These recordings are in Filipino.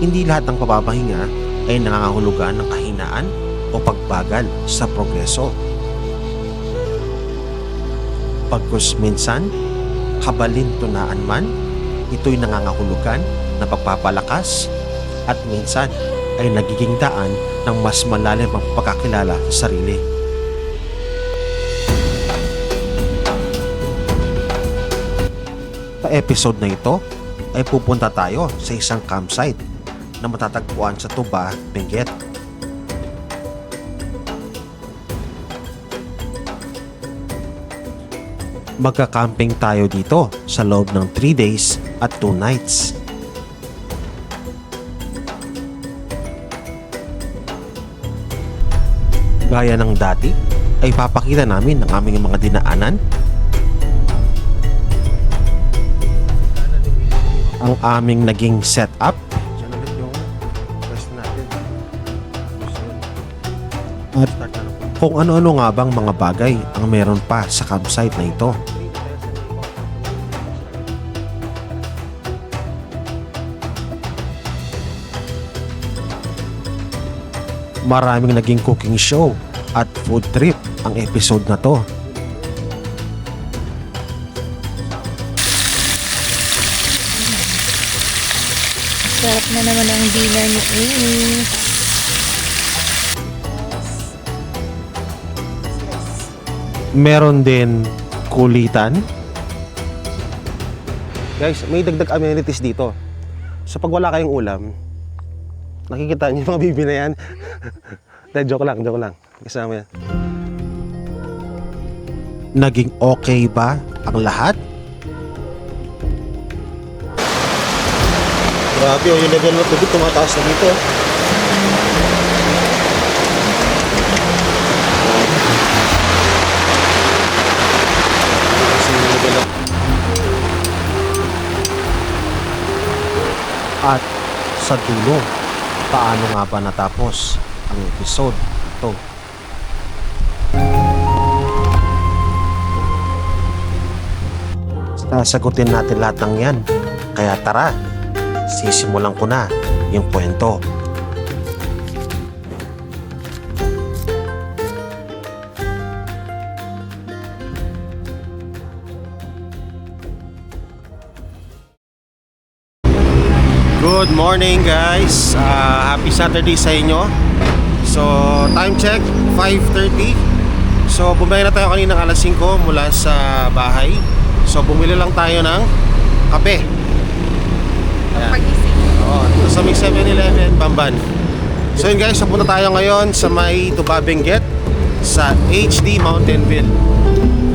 Hindi lahat ng papapahinga ay nangangahulugan ng kahinaan o pagbagal sa progreso. Pagkus minsan, kabalintunaan man, ito'y nangangahulugan na pagpapalakas at minsan ay nagiging daan ng mas malalim ang pagkakilala sa sarili. Sa episode na ito ay pupunta tayo sa isang campsite na matatagpuan sa Tuba, Benguet. Magka-camping tayo dito sa loob ng 3 days at 2 nights. Gaya ng dati, ay papakita namin ang aming mga dinaanan, ang aming naging setup, at kung ano-ano nga bang mga bagay ang meron pa sa campsite na ito. Maraming naging cooking show at food trip ang episode na to. Sarap na naman ang dinner ni Ace. Meron din kulitan. Guys, may dagdag amenities dito. So pag wala kayong ulam, nakikita niyo mga bibi na yan. Joke lang. Kasama yan. Naging okay ba ang lahat? Grabe, yung level ng tubig tumataas na dito. At sa dulo, paano nga ba natapos ang episode ito? Sasagutin natin lahat ng yan. Kaya tara, sisimulan ko na yung kwento. Good morning guys, happy Saturday sa inyo. So time check 5:30. So bumili na tayo kaninang alas 5 mula sa bahay. So bumili lang tayo ng kape. Oo, sa may 7-Eleven Bamban. So yun guys, punta tayo ngayon sa may Tuba, Benguet sa HD Mountain View.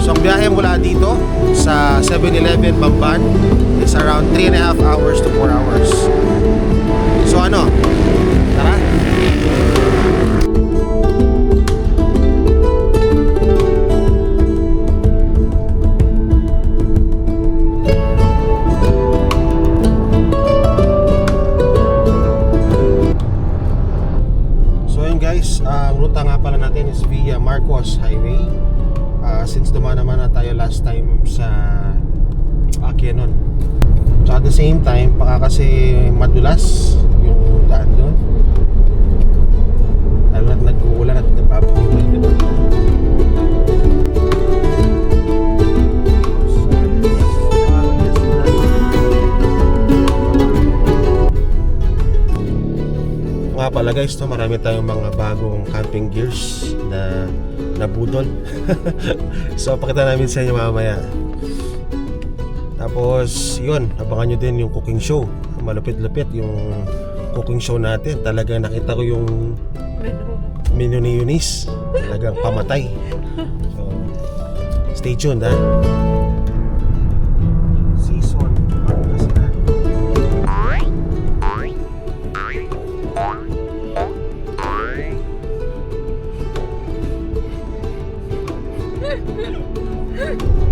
So ang biyahe mula dito sa 7-Eleven Bamban is around 3.5 hours to 4 hours. So ano? Tara! So yun guys, ang ruta nga pala natin is via Marcos Highway. Since dumaan naman na tayo last time sa Aquenon. So at the same time, baka kasi madulas yung daan doon. Lalo na't nag-uulan at nagpapagulay, diba? Nga pala guys, no, marami tayong mga bagong camping gears na nabudol. So pakita namin sa inyo mamaya. Tapos yun, abangan nyo din yung cooking show. Malupit-lupit yung cooking show natin. Talagang nakita ko yung menu ni Eunice. Talagang pamatay. So stay tuned ha. Season Pangasinan.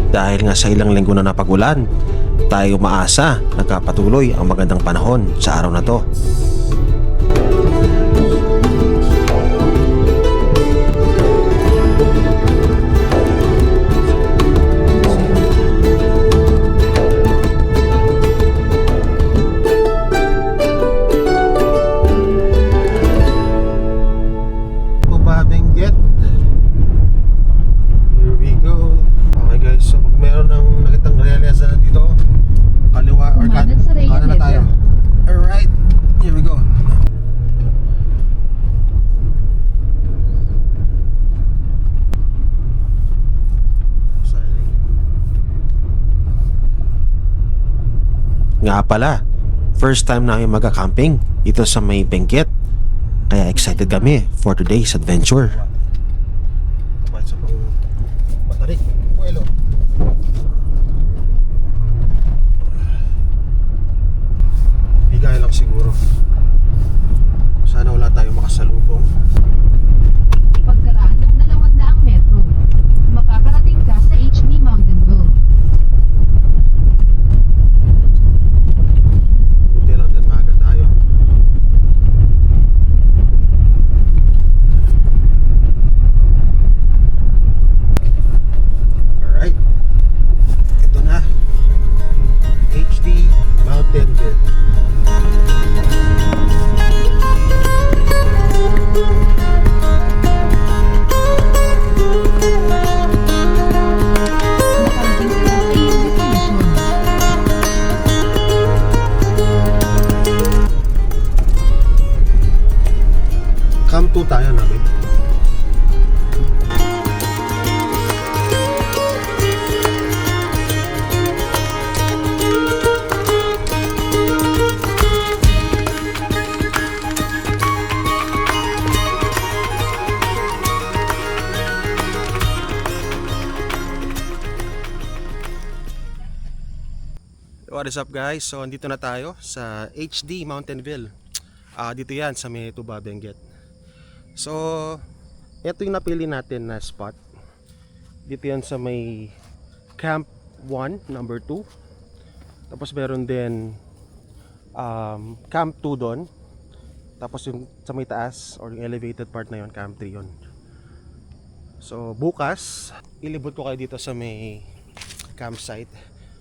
Dahil nga sa ilang linggo na napagulan, tayo maasa nagkapatuloy ang magandang panahon sa araw na to. Benguet. Here we go. Okay guys, so pag meron ng nakitang realiza dito, kaliwa or Umanat sa Raya kanan na tayo. Alright, here we go. Nga pala, first time namin magka-camping dito sa may Benguet. Kaya excited kami for today's adventure. Matarik. Buelo. Bigay lang siguro. Sana wala tayong makasalubong. Pagkaraan ng 200 metro, makakarating ka sa HD Mountain View. Buti lang din maaga tayo. Alright. Ito na. HD Mountain View. Nakarating ka na sa iyong destination. Camp 2 tayo namin. What is up guys? So andito na tayo sa HD Mountainville. Dito yan sa may Tuba Benguet. So ito yung napili natin na spot. Dito yan sa may Camp 1 number 2. Tapos meron din Camp 2 doon. Tapos yung sa may taas or yung elevated part na yon, Camp 3 yon. So bukas ilibot ko kayo dito sa may campsite.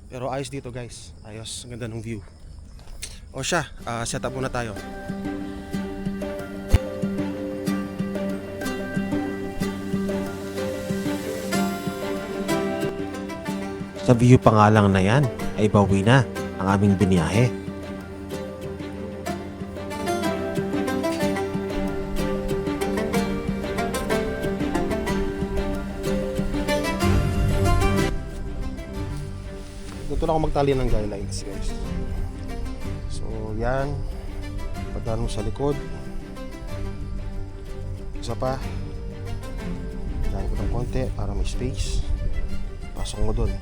Pero ayos dito guys. Ayos, ang ganda ng view. O siya, set up muna tayo. Sa view pa nga lang na yan, ay bawi na ang aming biniyahe. Dito lang ako magtali ng guidelines guys. So yan, padaan mo sa likod. Isa pa, dahil ko ng konti para may space. Pasok mo dun.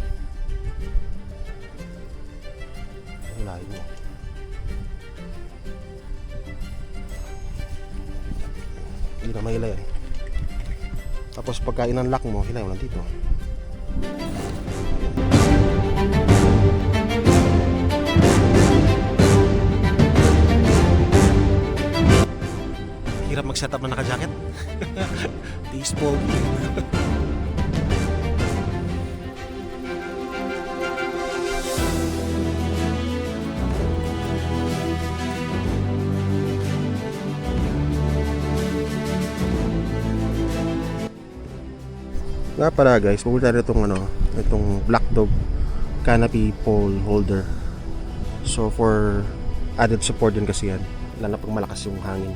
Hilahin mo. Hindi na mahila yan. Tapos pagka in-unlock mo, hilahin mo lang dito. Hirap mag-setup na naka-jacket. Baseball. Nga pala guys, pupunta rin itong Black Dog canopy pole holder. So for added support din kasi yan, lalo na pag malakas yung hangin.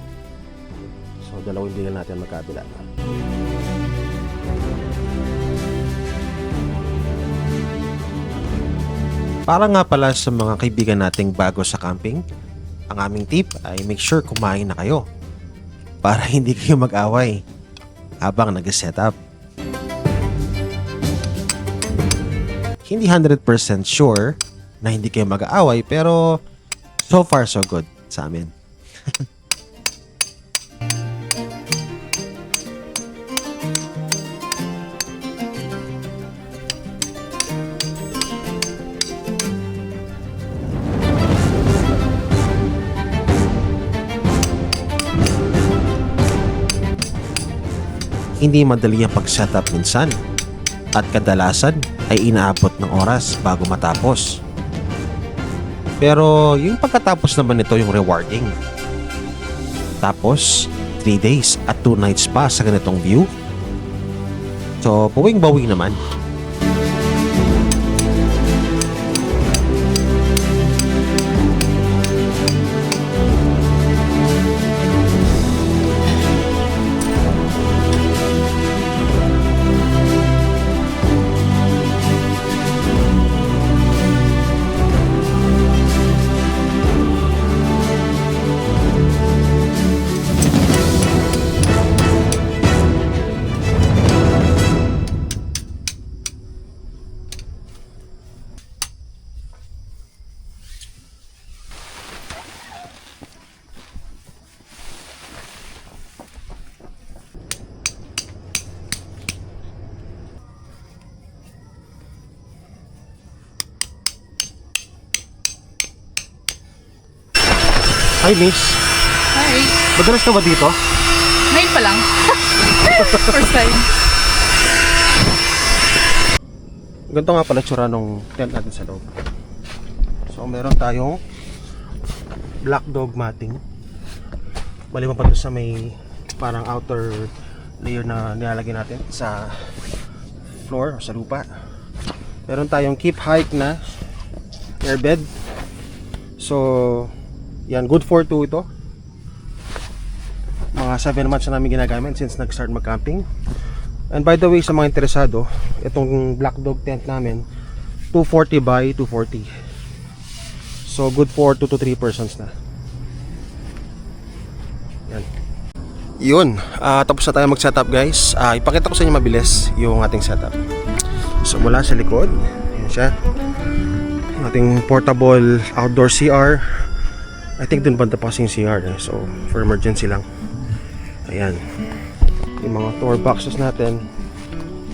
So dalawang din natin magkabila. Para nga pala sa mga kaibigan nating bago sa camping, ang aming tip ay make sure kumain na kayo para hindi kayo mag-away habang nag-setup. Hindi 100% sure na hindi kayo mag-aaway pero so far so good sa amin. hindi madali ang pag-setup minsan at kadalasan ay inaabot ng oras bago matapos. Pero yung pagkatapos naman nito yung rewarding. Tapos 3 days at 2 nights pa sa ganitong view. So buwing-bawi naman. Hi Miss, Hi. madalas ka ba dito? Ngayon pa lang. First time. Ganito nga pala tsura nung tent natin sa loob. So meron tayong black dog matting. Maliban pa doon sa may parang outer layer na nilalagay natin sa floor o sa lupa. Meron tayong keep hike na airbed. So yan, good for 2 ito. Mga 7 months na namin ginagamit since nag-start mag-camping. And by the way, sa mga interesado, itong black dog tent namin 240 by 240. So good for 2 to 3 persons na. Yan. Yun, tapos na tayo mag-setup guys. Ipakita ko sa inyo mabilis yung ating setup. So mula sa likod, yan siya. Ating portable outdoor CR. I think dun banda pa kasi yung CR so for emergency lang. Ayan, yung mga tour boxes natin.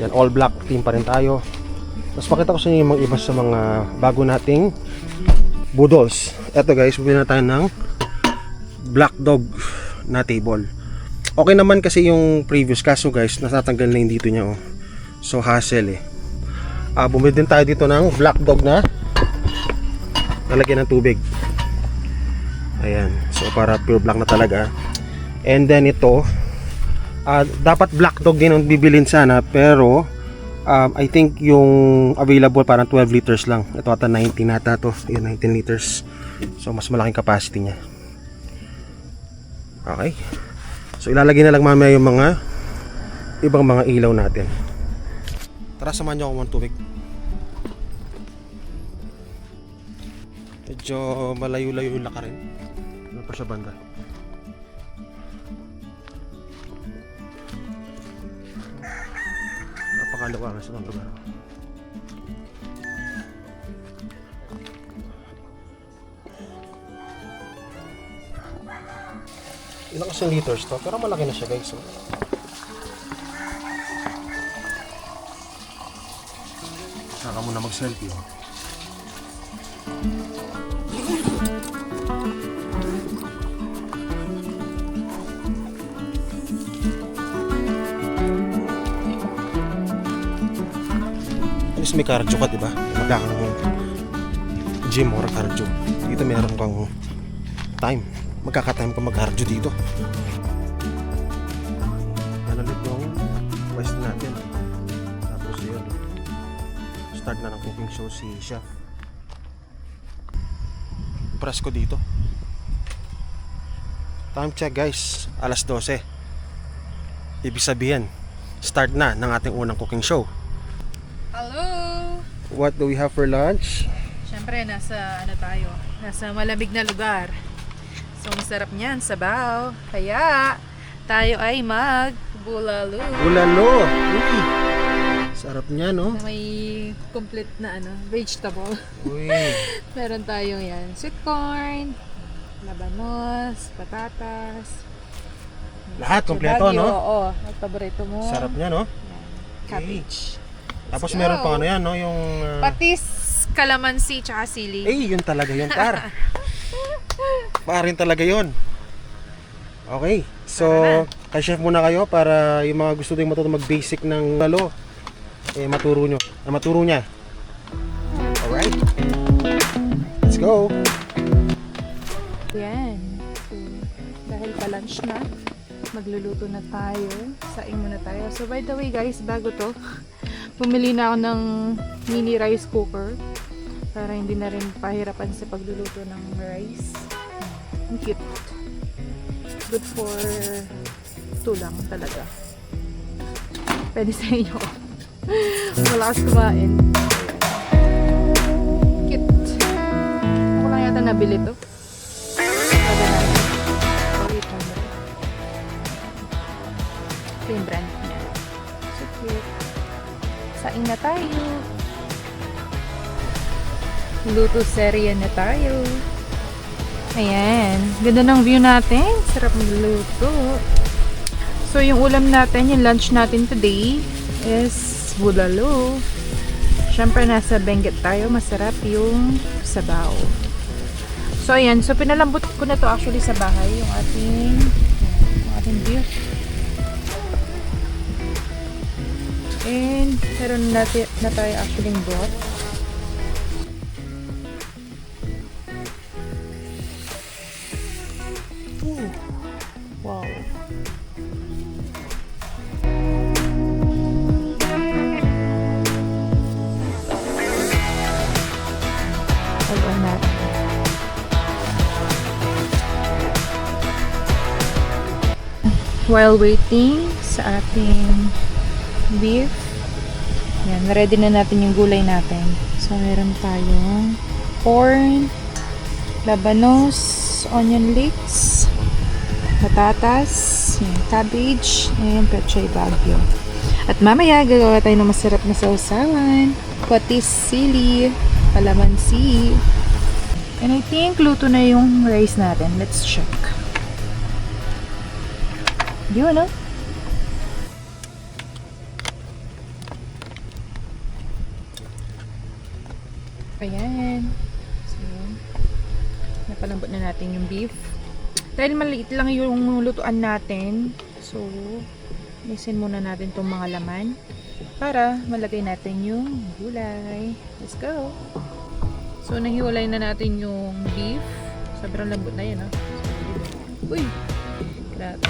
Yan, all black team pa rin tayo. Tapos pakita ko sa inyo yung mga iba sa mga bago nating boodles. Eto guys, bumili na tayo ng black dog na table. Okay naman kasi yung previous, kaso guys nasatanggal na yung dito niya oh. So hassle bumili din tayo dito ng black dog na lalagyan ng tubig. Ayan, so para pure black na talaga. And then ito, dapat black dog din ang bibilin sana, pero I think yung available parang 12 liters lang. Ito ata 19 nata to. Ayan, 19 liters. So mas malaking capacity niya. Okay. So ilalagay na lang mamaya yung mga ibang mga ilaw natin. Tara, samahan niyo ako ng tubig. Medyo malayo-layo yung lakarin. Ano pa siya banda? Napakalawa sa mga lugar. Ilang kasing liters to, pero malaki na siya guys. So. Saka muna mag-selfie. Oh. At least may cardio ka, diba? Magka kang gym or cardio. Dito meron kang time. Magkaka-time ka mag-cardio dito. Ano ulit yung quest natin. Tapos yun, start na ng cooking show si chef. Press ko dito. Time check guys, alas 12. Ibig sabihin, start na ng ating unang cooking show. Hello! What do we have for lunch? Siyempre, nasa tayo? Nasa malamig na lugar. So, masarap niyan, sabaw. Kaya, tayo ay mag-bulalo. Bulalo! Uy! Sarap niya, no? Na may complete na vegetable. Uy! Meron tayong yan, sweet corn, labanos, patatas. Lahat, kompleto, Baguio, no? Oo, ang paborito mo. Sarap niya, no? Yan, cabbage. Tapos Let's meron go. pang ano yan, no? Yung... Patis, kalamansi, tsaka sili. yun talaga yun, Tar. Parin talaga yun. Okay, so Tara kay chef muna kayo para yung mga gusto din matuto mag-basic ng lalo, maturo niya. Alright, let's go! Yan. So, dahil pa-lunch na, magluluto na tayo. Saing muna tayo. So, by the way guys, bago to, pumili na ako ng mini rice cooker para hindi na rin pahirapan sa pagluluto ng rice. Ang cute. Good for 2 lang talaga. Pwede sa inyo. Malakas kumain. Cute. Ako lang yata nabili to. Ito yung brand niya. So cute. Saing na tayo. Luto serye na tayo. Ayan. Ganda ng view natin. Sarap magluto. So yung ulam natin, yung lunch natin today is bulalo. Siyempre nasa Benguet tayo. Masarap yung sabaw. So ayan. So pinalambot ko na to actually sa bahay. Yung ating beef. And meron na tayo actually broth. Ooh. Wow. Haluan natin. While waiting sa ating beef. Yan, ready na natin yung gulay natin. So, meron tayong corn, labanos, onion leeks, patatas, yung cabbage, and pechay bagyo. At mamaya, gagawa tayo ng masarap na sausawan, patis sili, kalamansi. And I think luto na yung rice natin. Let's check. Yun, no? Ayan. So, napalambot na natin yung beef. Dahil maliit lang yung lutuan natin, so, mixin muna natin itong mga laman para malagay natin yung gulay. Let's go! So, nahiwalay na natin yung beef. Sobrang lambot na yun, ha? Uy! Grabe.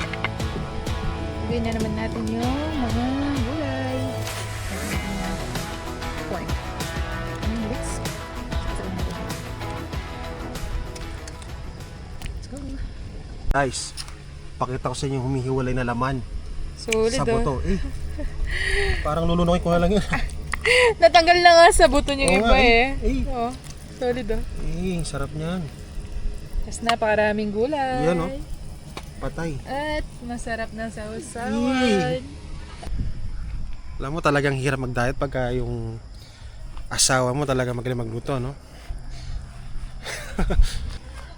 Lagay na naman natin yung mga gulay. Corn. Let's go. Guys, pakita ko sa inyo yung humihiwalay na laman Solid, sa buto. Parang lununokin ko na lang yun. Natanggal na nga sa buto yung Oo iba nga, eh. Oh, solid oh. Sarap niyan. Tapos napakaraming gulay. Yan, oh. Patay. At masarap na sausawan. Alam mo, talagang hirap mag-diet pagka yung asawa mo talaga magaling magluto, no?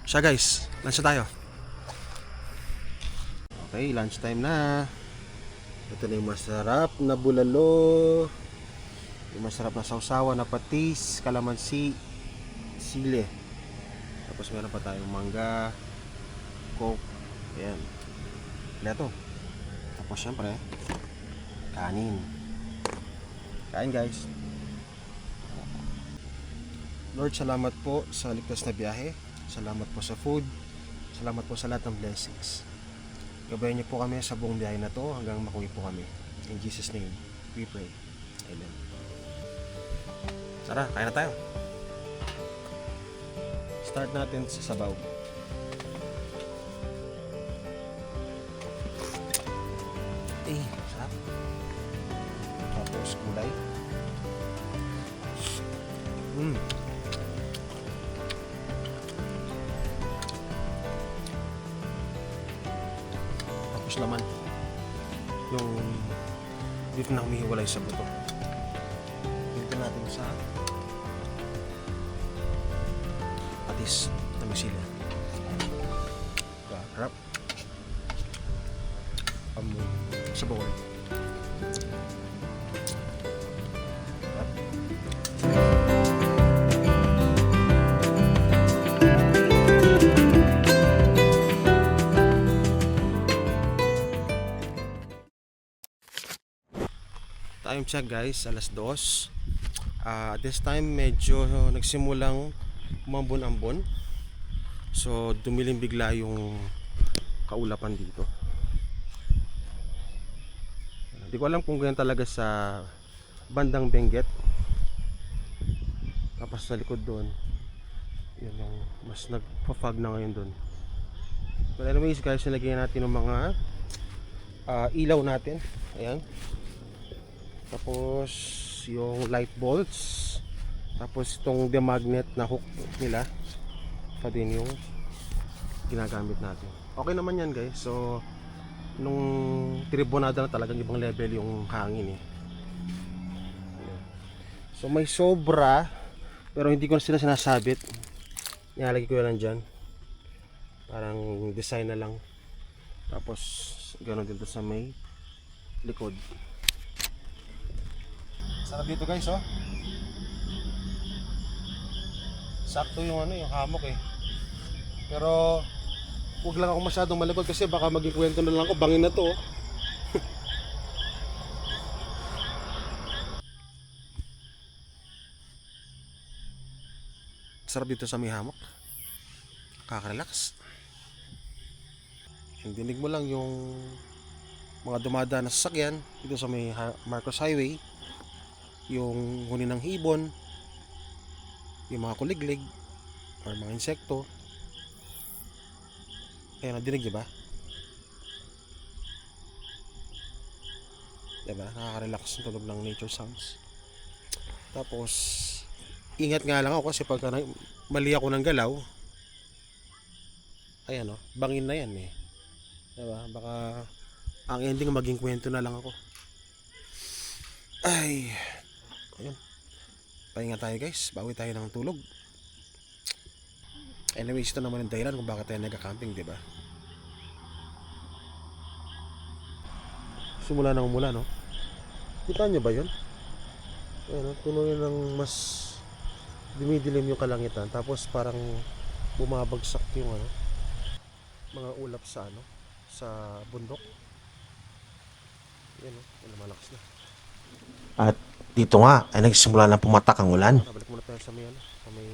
Siya guys, lunch na tayo. Okay, lunch time na. Ito na yung masarap na bulalo. Yung masarap na sausawan na patis, kalamansi, sili. Tapos meron pa tayong mangga, coke. Ayan. Ito. Tapos syempre, kanin. Kain guys. Lord, salamat po sa ligtas na biyahe. Salamat po sa food. Salamat po sa lahat ng blessings. Gabayan niyo po kami sa buong biyahe na to hanggang makuwi po kami. In Jesus' name, we pray. Amen. Tara, kain na tayo. Start natin sa sabaw. Sarap. Tapos gulay. Tapos laman. Yung beef na humihiwalay sa buto. Tingnan natin sa patis na may sili. Harap. Sa bowl. Time check guys, alas 2. This time medyo nagsimulang umambon-ambon. So dumilim bigla yung kaulapan dito. Hindi ko alam kung ganyan talaga sa bandang Benguet. Tapos sa likod doon, yun yung mas nagpa-fog na ngayon doon. But anyways guys, nilagyan natin ng mga ilaw natin. Ayan. Tapos yung light bolts. Tapos itong demagnet na hook nila pa din yung ginagamit natin. Okay naman yan guys. So nung tribunada na talagang ibang level yung hangin eh. Ayan. So may sobra pero hindi ko na sila sinasabit. Nilalagay ko lang dyan. Parang design na lang. Tapos gano'n dito sa may likod. Sarap dito guys, oh. Sakto yung yung hammock eh. Pero huwag lang ako masyadong malikod kasi baka maging kwento na lang ako, bangin na to. Oh. Sarap dito sa may hammock. Kakarelax. Dinig mo lang yung mga dumadaan na sasakyan dito sa may Marcos Highway. Yung huni ng ibon, yung mga kuliglig or mga insekto. Ayan, nadinig diba? Diba? Nakaka-relax yung tunog ng nature sounds. Tapos ingat nga lang ako kasi pagka mali ako ng galaw, ayan o, bangin na yan eh. Diba? Baka ang ending maging kwento na lang ako. Ay, ayun. Pahinga tayo guys, bawi tayo ng tulog. Anyways, ito naman yung dahilan kung bakit tayo nagka-camping, diba? Simula nang umula, no? Kita nyo ba yun? Ayun, puno yun ng mas dumidilim yung kalangitan. Tapos parang bumabagsak yung mga ulap sa sa bundok. Yan, malakas na. At dito nga ay nagsimula na pumatak ang ulan. Balik muna tayo sa may sa may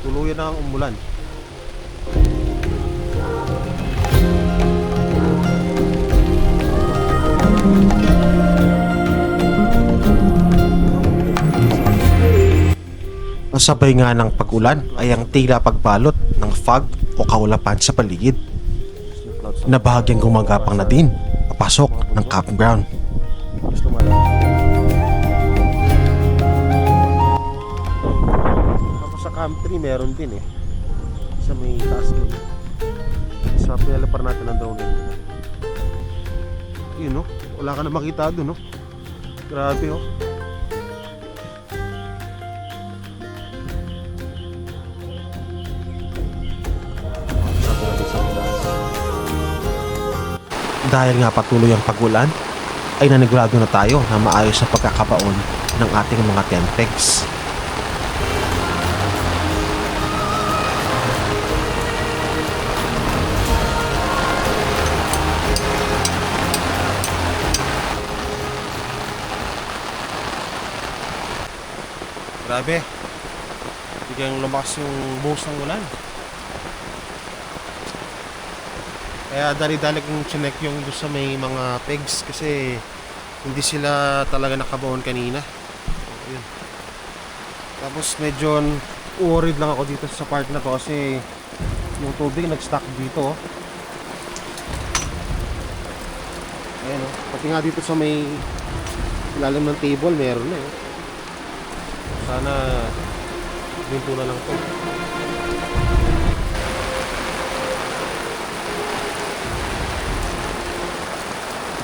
tuluyan na ang umulan. Kasabay nga ng pag-ulan ay ang tila pagbalot ng fog o kaulapan sa paligid na bahagyang gumagapang na din papasok ng campground. Tapos sa Camp 3 meron din eh, sa may taas din. Sa pinalapar natin ng drone din. Yun, no? Wala ka na makita doon, no? Grabe, oh. Dahil nga patuloy ang pag-ulan, ay nanigurado na tayo na maayos sa pagkakabaon ng ating mga tent pegs. Grabe, biglang lumakas yung buhos ng ulan. Kaya dali-dali kong chinek yung doon sa may mga pegs kasi hindi sila talaga nakabaon kanina. Ayun. Tapos medyo worried lang ako dito sa part na to kasi yung tubig nag-stuck dito. Ayan o. Pati nga dito sa may ilalim ng table meron na eh. Sana linto na lang to.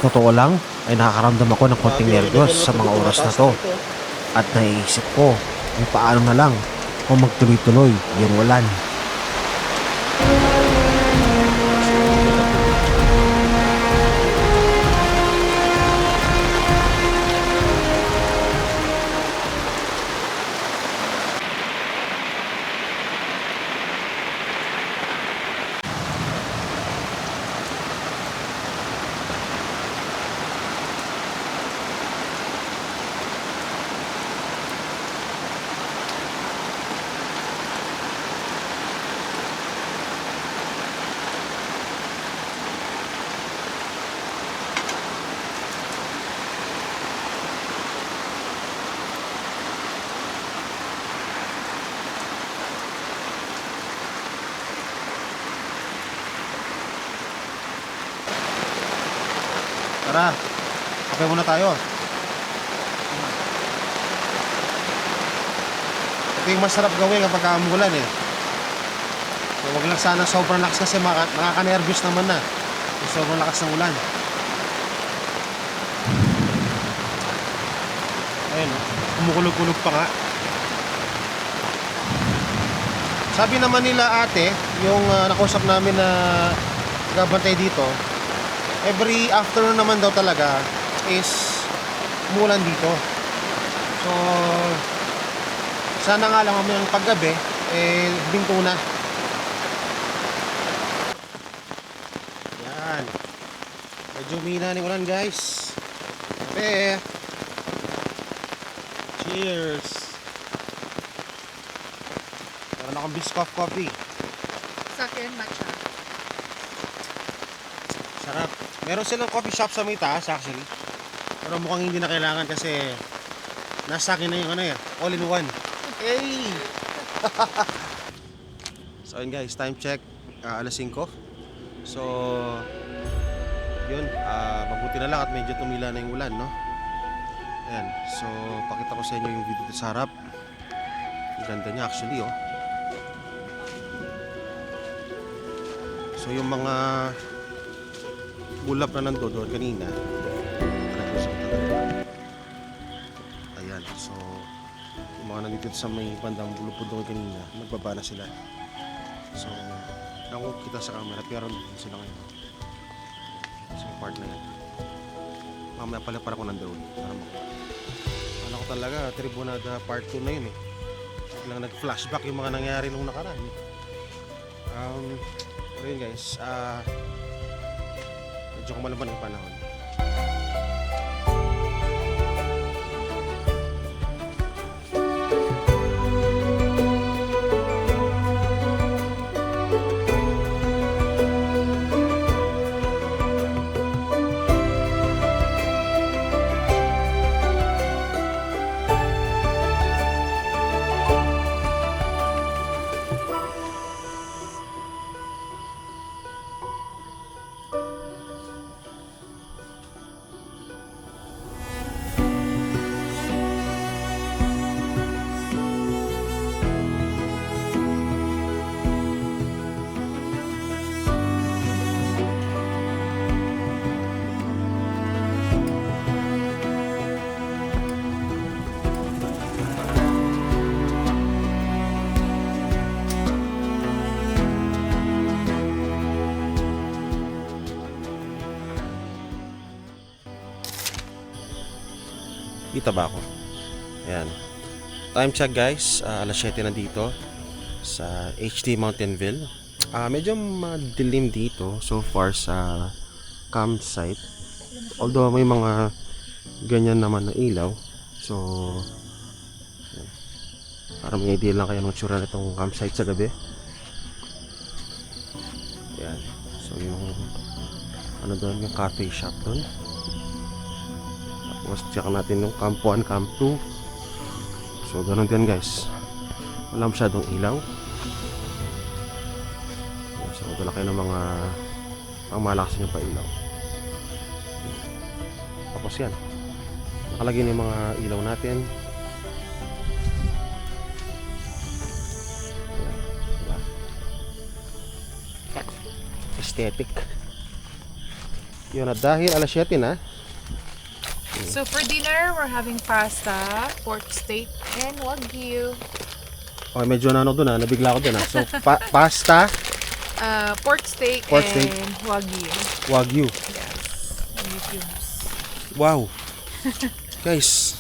Totoo lang ay nakakaramdam ako ng konting nervyos sa mga oras na to at naiisip ko kung paano na lang kung magtuloy-tuloy yung ulan. Tara, kape muna tayo. Ito yung masarap gawin kapag umulan eh. So, wag lang sana sobrang lakas kasi nakaka-nervous naman na. So, sobrang lakas ng ulan. Ayun, kumukulog-kulog pa nga. Sabi naman nila ate, yung nakausap namin na gabantay dito, every afternoon naman daw talaga is umulan dito. So, sana nga lang mamayang paggabi, binto na. Yan. Medyo umina ng ulan guys. Kape. Cheers. Meron akong Biscoff coffee. Sa akin, matcha. Sarap. Meron silang coffee shop sa may taas actually. Pero mukhang hindi na kailangan kasi nasa akin na yung all in one. Hey! So yun guys, time check. Alas 5. So yun, mabuti na lang at medyo tumila na yung ulan, no? Ayan, so pakita ko sa inyo yung video dito sa harap. Ang ganda niya actually, oh. So yung mga ulap na nandoon kanina, ayan, so yung mga nandito sa may bandang bulupod doon kanina, nagbaba na sila. So nakukita kita sa camera pero nandito sila ngayon. So yung part na yan, mamaya pala para ko nandoon para ano ko talaga, Tribunada part 2 na yun eh. Biglang nag-flashback yung mga nangyari nung nakaraan. Pero yun guys, medyo kumalaban ng panahon. Kita ba ako? Ayan. Time check guys, alas 7 na dito sa HD Mountainville. Medyo madilim dito so far sa campsite. Although may mga ganyan naman na ilaw. So, ayan. Para may idea lang kayo ng tsura na itong campsite sa gabi. Ayan. So yung ano doon, yung cafe shop doon. Tapos check natin yung Camp 1, Camp 2. So ganun din guys. Wala masyadong ilaw. So wala kayo ng mga pangmalakas nyo pa ilaw. Tapos yan. Nakalagay na yung mga ilaw natin. Ayan. Diba? Aesthetic. Yun at dahil alas 7 na. So for dinner, we're having pasta, pork steak, and wagyu. Okay, medyo na ano doon nabigla ako doon So pasta, Pork steak Pork and steak. wagyu. wagyu. Yes. Wagyu cubes. Wow. Guys,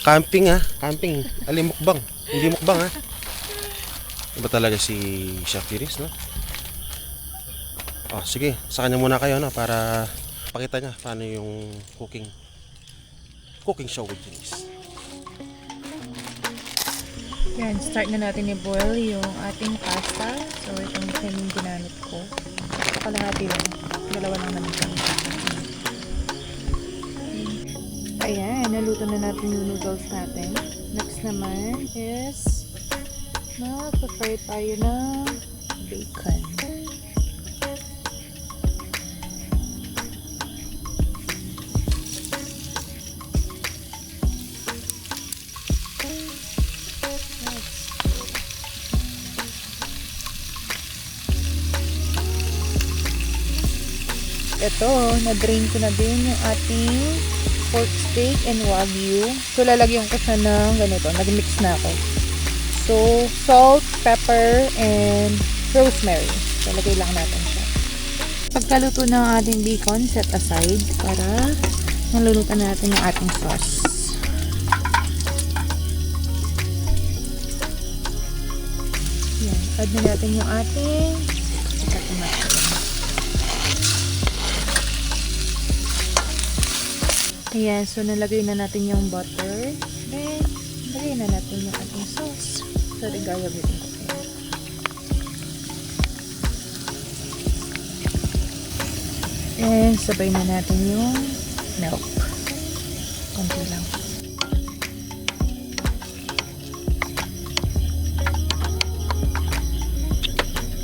camping camping. Mukbang. Hindi mukbang Iba talaga si Chef Iris, no? Oh, sige, sa kanya muna kayo para pakita niya paano yung cooking show with Iris. Yan, start na natin i-boil yung ating pasta. So, itong yung ginamit ko. Kalahati lang. Dalawa lang naman kami. Ayan, naluto na natin yung noodles natin. Next naman is mag-fry tayo ng bacon. ito, na-drain ko na din yung ating pork steak and wagyu. So, lalagyan ko siya ng ganito. Nag-mix na ako. So, salt, pepper, and rosemary. So, lagay lang natin siya. Pagkaluto ng ating bacon, set aside para nalulutan natin yung ating sauce. Yan. Add na natin yung ating tomato. Ayan. So, nalagay na natin yung butter. Then, lagay na natin yung ating sauce. So, gagamitin ko. And sabay na natin yung milk. Konti lang.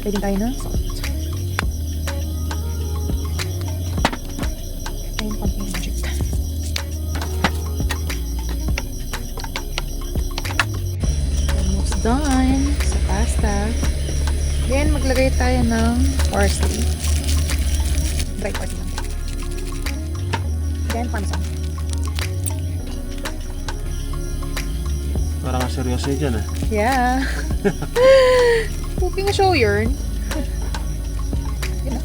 Pwede tayo ng salt. And konting magic. Almost done sa pasta. Then maglagay tayo ng parsley. Dry parsley lang. Then parmesan. Parang seryoso yun dyan, Yeah. Cooking show yun. Yun na.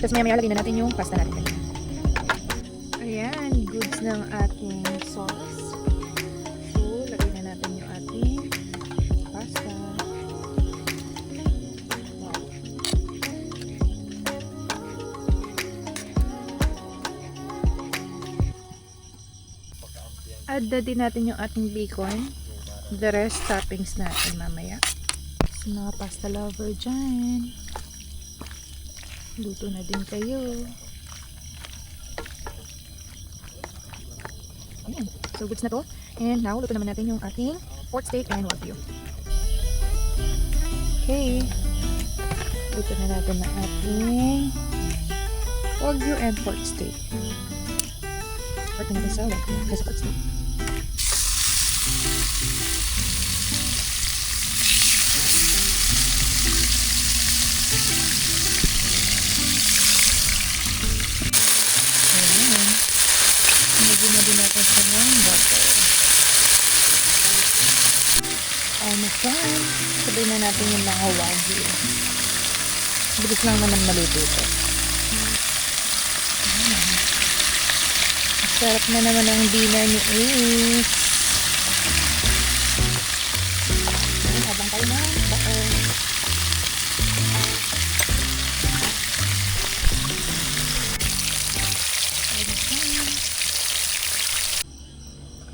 Tapos maya lagyan na natin yung pasta natin. Ayan, goods ng ating sauce. So, lagay na natin yung ating pasta. Wow. Add na din natin yung ating bacon. The rest toppings natin mamaya. Sa mga pasta lover dyan, luto na din kayo. Ayan. So goods na to. And now, luto naman natin yung ating pork steak and wagyu. Okay. Luto na natin ang ating wagyu and pork steak. Luto natin sa wagyu kasi pork steak. Almost done. Sabay na natin yung mga wagyu. Bilis lang naman maluto ito. Sarap na naman ang dinner ni Ace. Habang tayo na butter.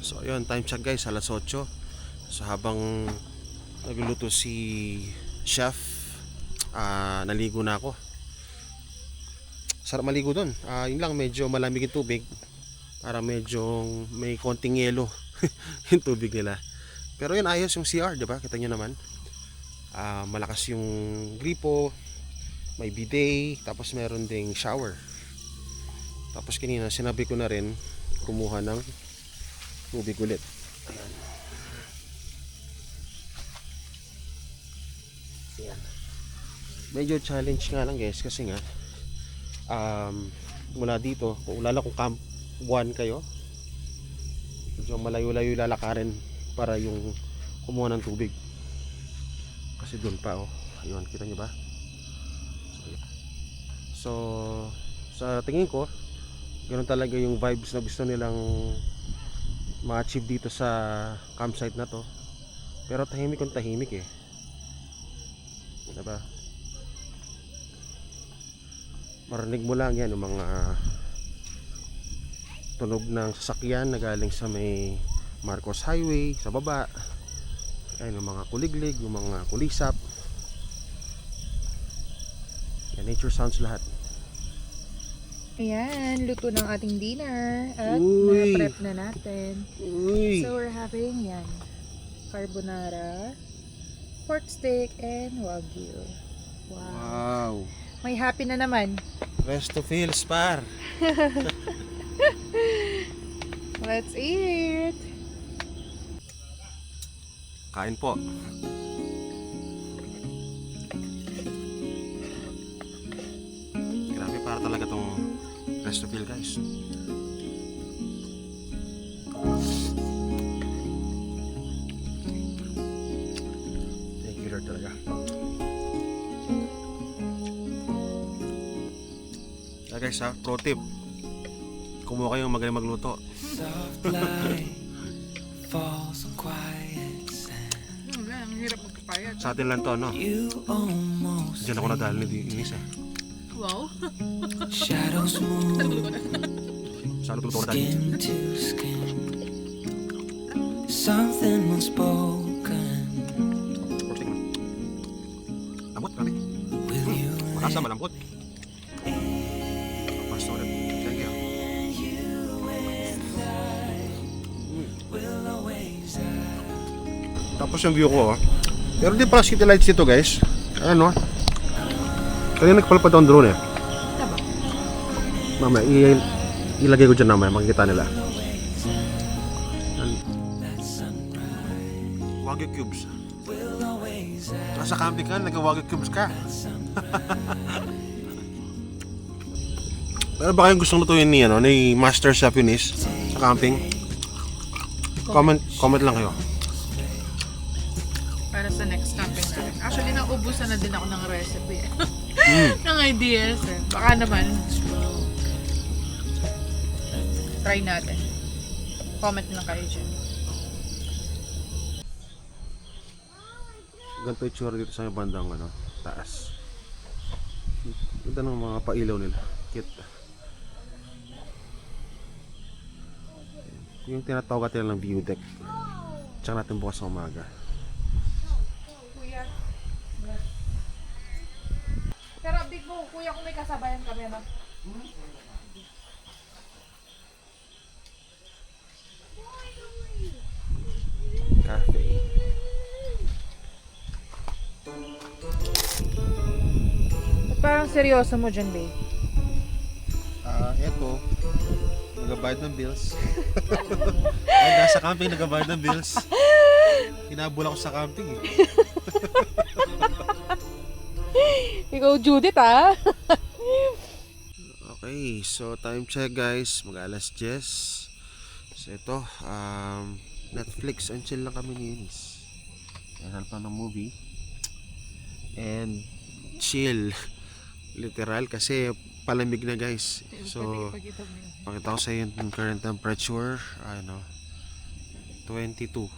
So ayun, time check guys, alas 8. So habang nagluluto si chef, naligo na ako. Sarap maligo doon. Yun lang, medyo malamig yung tubig. Para medyo may konting yelo yung tubig nila. Pero yun, ayos yung CR, diba? Kita nyo naman. Malakas yung gripo, may bidet, tapos meron ding shower. Tapos kanina sinabi ko na rin kumuha ng tubig ulit. Ayan. Ayan. Medyo challenge nga lang guys kasi nga mula dito kung lalo kung camp 1 kayo, medyo malayo-layo lalakarin para yung kumuha ng tubig kasi doon pa ayun, kita nyo ba? So sa tingin ko ganoon talaga yung vibes na gusto nilang ma-achieve dito sa campsite na to. Pero tahimik kung tahimik diba? Marinig mo lang yan yung mga tunog ng sasakyan na galing sa may Marcos Highway sa baba. Ayun, yung mga kuliglig, yung mga kulisap. Yan, nature sounds lahat. Ayan, luto ng ating dinner. At Uy! na-prep na natin. Uy! So we're having yan. Carbonara, pork steak, and wagyu. Wow. Wow! May happy na naman. Rest of Hills par! Let's eat! Kain po. rest of feel guys. Thank you Lord talaga. Guys ha, pro tip. Kumuha kayong magaling magluto. Ang hirap magkapayat. Sa atin lang to, no? Diyan ako nadali ni Inisa. Wow. Sa luto ko nadali. Something unspoken. Porting mo. Lambot, grabe. Will you Makasa, malambot. Pasto ulit. Thank you. Tapos yung view ko, oh. Pero di pala city lights dito guys. Ano? Kanina nagpalapad ang drone eh. Mamaya, ilagay ko dyan mamaya, makikita nila. Wagyu cubes. Nasa camping ka, nag-wagyu cubes ka. Pero baka yung gustong lutuin ni, ni Master Chef Eunice sa camping? Comment lang kayo. Para sa next camping natin. Actually, naubusan na din ako ng recipe eh. ng ideas eh. Baka naman, try natin. Comment lang kayo dyan. Ganito yung tsura dito sa may bandang taas. Ganda ng mga pailaw nila. Cute. Yung tinatawag nila ng view deck. Tsaka natin bukas ng umaga. Kuya. Pero big mo, kuya, kung may kasabayan kami na. Cafe. Parang seryoso mo dyan, babe. Eto. Nagabayad ng bills. Ay, nasa camping nagabayad ng bills. Hinabol ako sa camping eh. Ikaw, Judith, ah. Okay, so time check guys. Mag-alas 10. So ito, Netflix and chill lang kami ni Eunice. Yan pa ng movie. And chill. Literal kasi palamig na guys. So pakita ko sa iyo yung current temperature 22.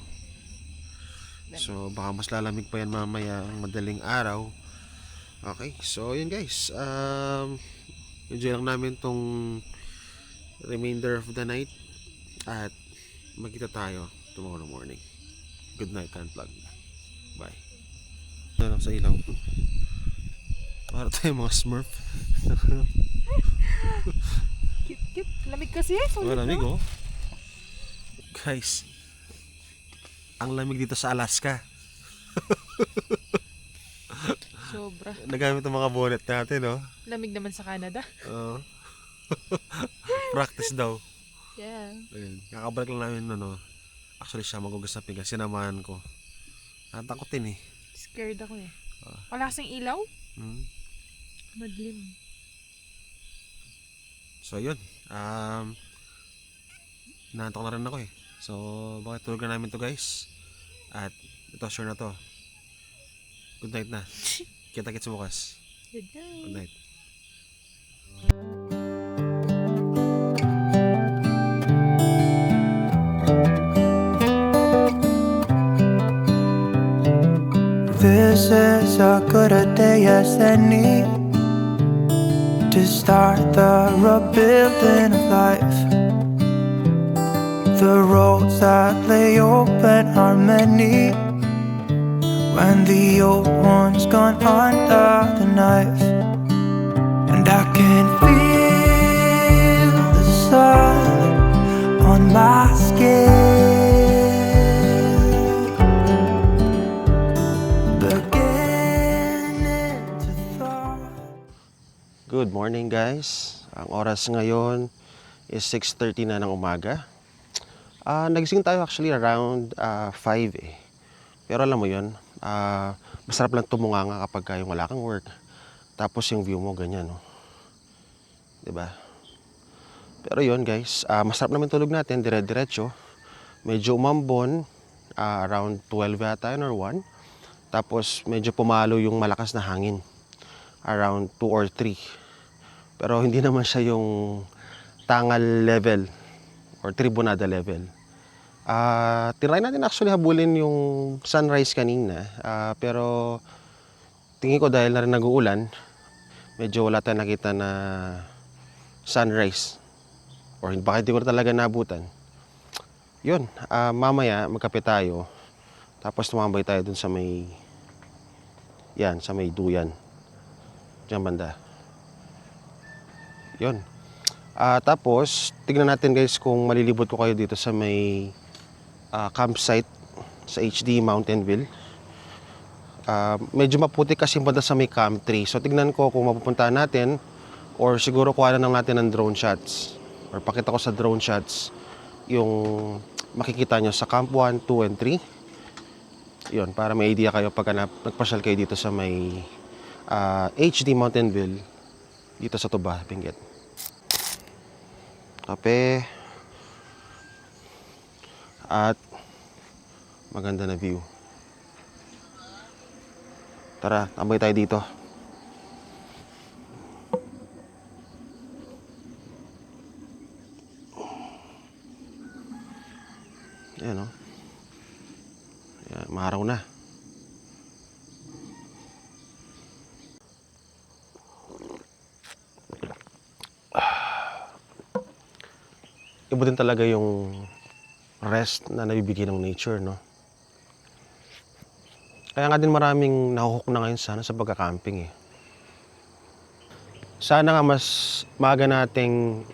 So baka mas lalamig pa yan mamaya ang madaling araw. Okay, so yun guys, enjoy lang namin tong remainder of the night at magkita tayo tomorrow morning. Good night, Unplug. Bye. Ano lang sa ilaw. Para tayo mga Smurf. Cute. Lamig kasi eh. Lamig oh. Guys, ang lamig dito sa Alaska. Sobra. Nagamit ang mga bonnet natin, no? Lamig naman sa Canada. Oo. Practice daw. Yeah. Ayun. Kakabalik lang namin, actually siya magugas na pigas. Sinamahan ko. Natakotin eh. Scared ako eh. Wala kasing ilaw? Madlim. So yun. Nantok na rin ako eh. So bakit tulog na namin to guys. At ito sure na to. Good night na. Kita-kits bukas. Good night. Good night. This is as good a day as any to start the rebuilding of life. The roads that lay open are many when the old one's gone under the knife. And I can feel the sun on my skin. Good morning guys. Ang oras ngayon is 6:30 na ng umaga. Nagising tayo actually around 5 eh. Pero alam mo yun, masarap lang tumunganga kapag yung wala kang work. Tapos yung view mo ganyan, no? Diba? Pero yun guys, masarap naman tulog natin, dire-diretso. Medyo umambon, around 12 yata yun or 1. Tapos medyo pumalo yung malakas na hangin, around 2 or 3. Pero hindi naman siya yung tangal level or tribunada level. Tinry natin actually habulin yung sunrise kanina. Pero tingin ko dahil na rin nag-uulan, medyo wala tayong nakita na sunrise. Or baka hindi ko na talaga nabutan. Yun, mamaya magkape tayo. Tapos tumambay tayo dun sa may, yan, sa may duyan. Diyan banda. Yun. Tapos, tignan natin guys kung malilibot ko kayo dito sa may campsite sa HD Mountain View. Medyo maputi kasi banda sa may camp tree. So, tignan ko kung mapupuntahan natin or siguro kuha na lang natin ng drone shots. Or pakita ko sa drone shots yung makikita nyo sa Camp 1, 2, and 3. Yun, para may idea kayo pagka nagpasyal kayo dito sa may HD Mountain View dito sa Tuba, Benguet. Kape at maganda na view. Tara, tambay tayo dito. Ayan o. Ayan, maaraw na. Iba din talaga yung rest na nabibigay ng nature, no? Kaya nga din maraming nahuhook na ngayon sana sa pagka-camping eh. Sana nga mas maaga nating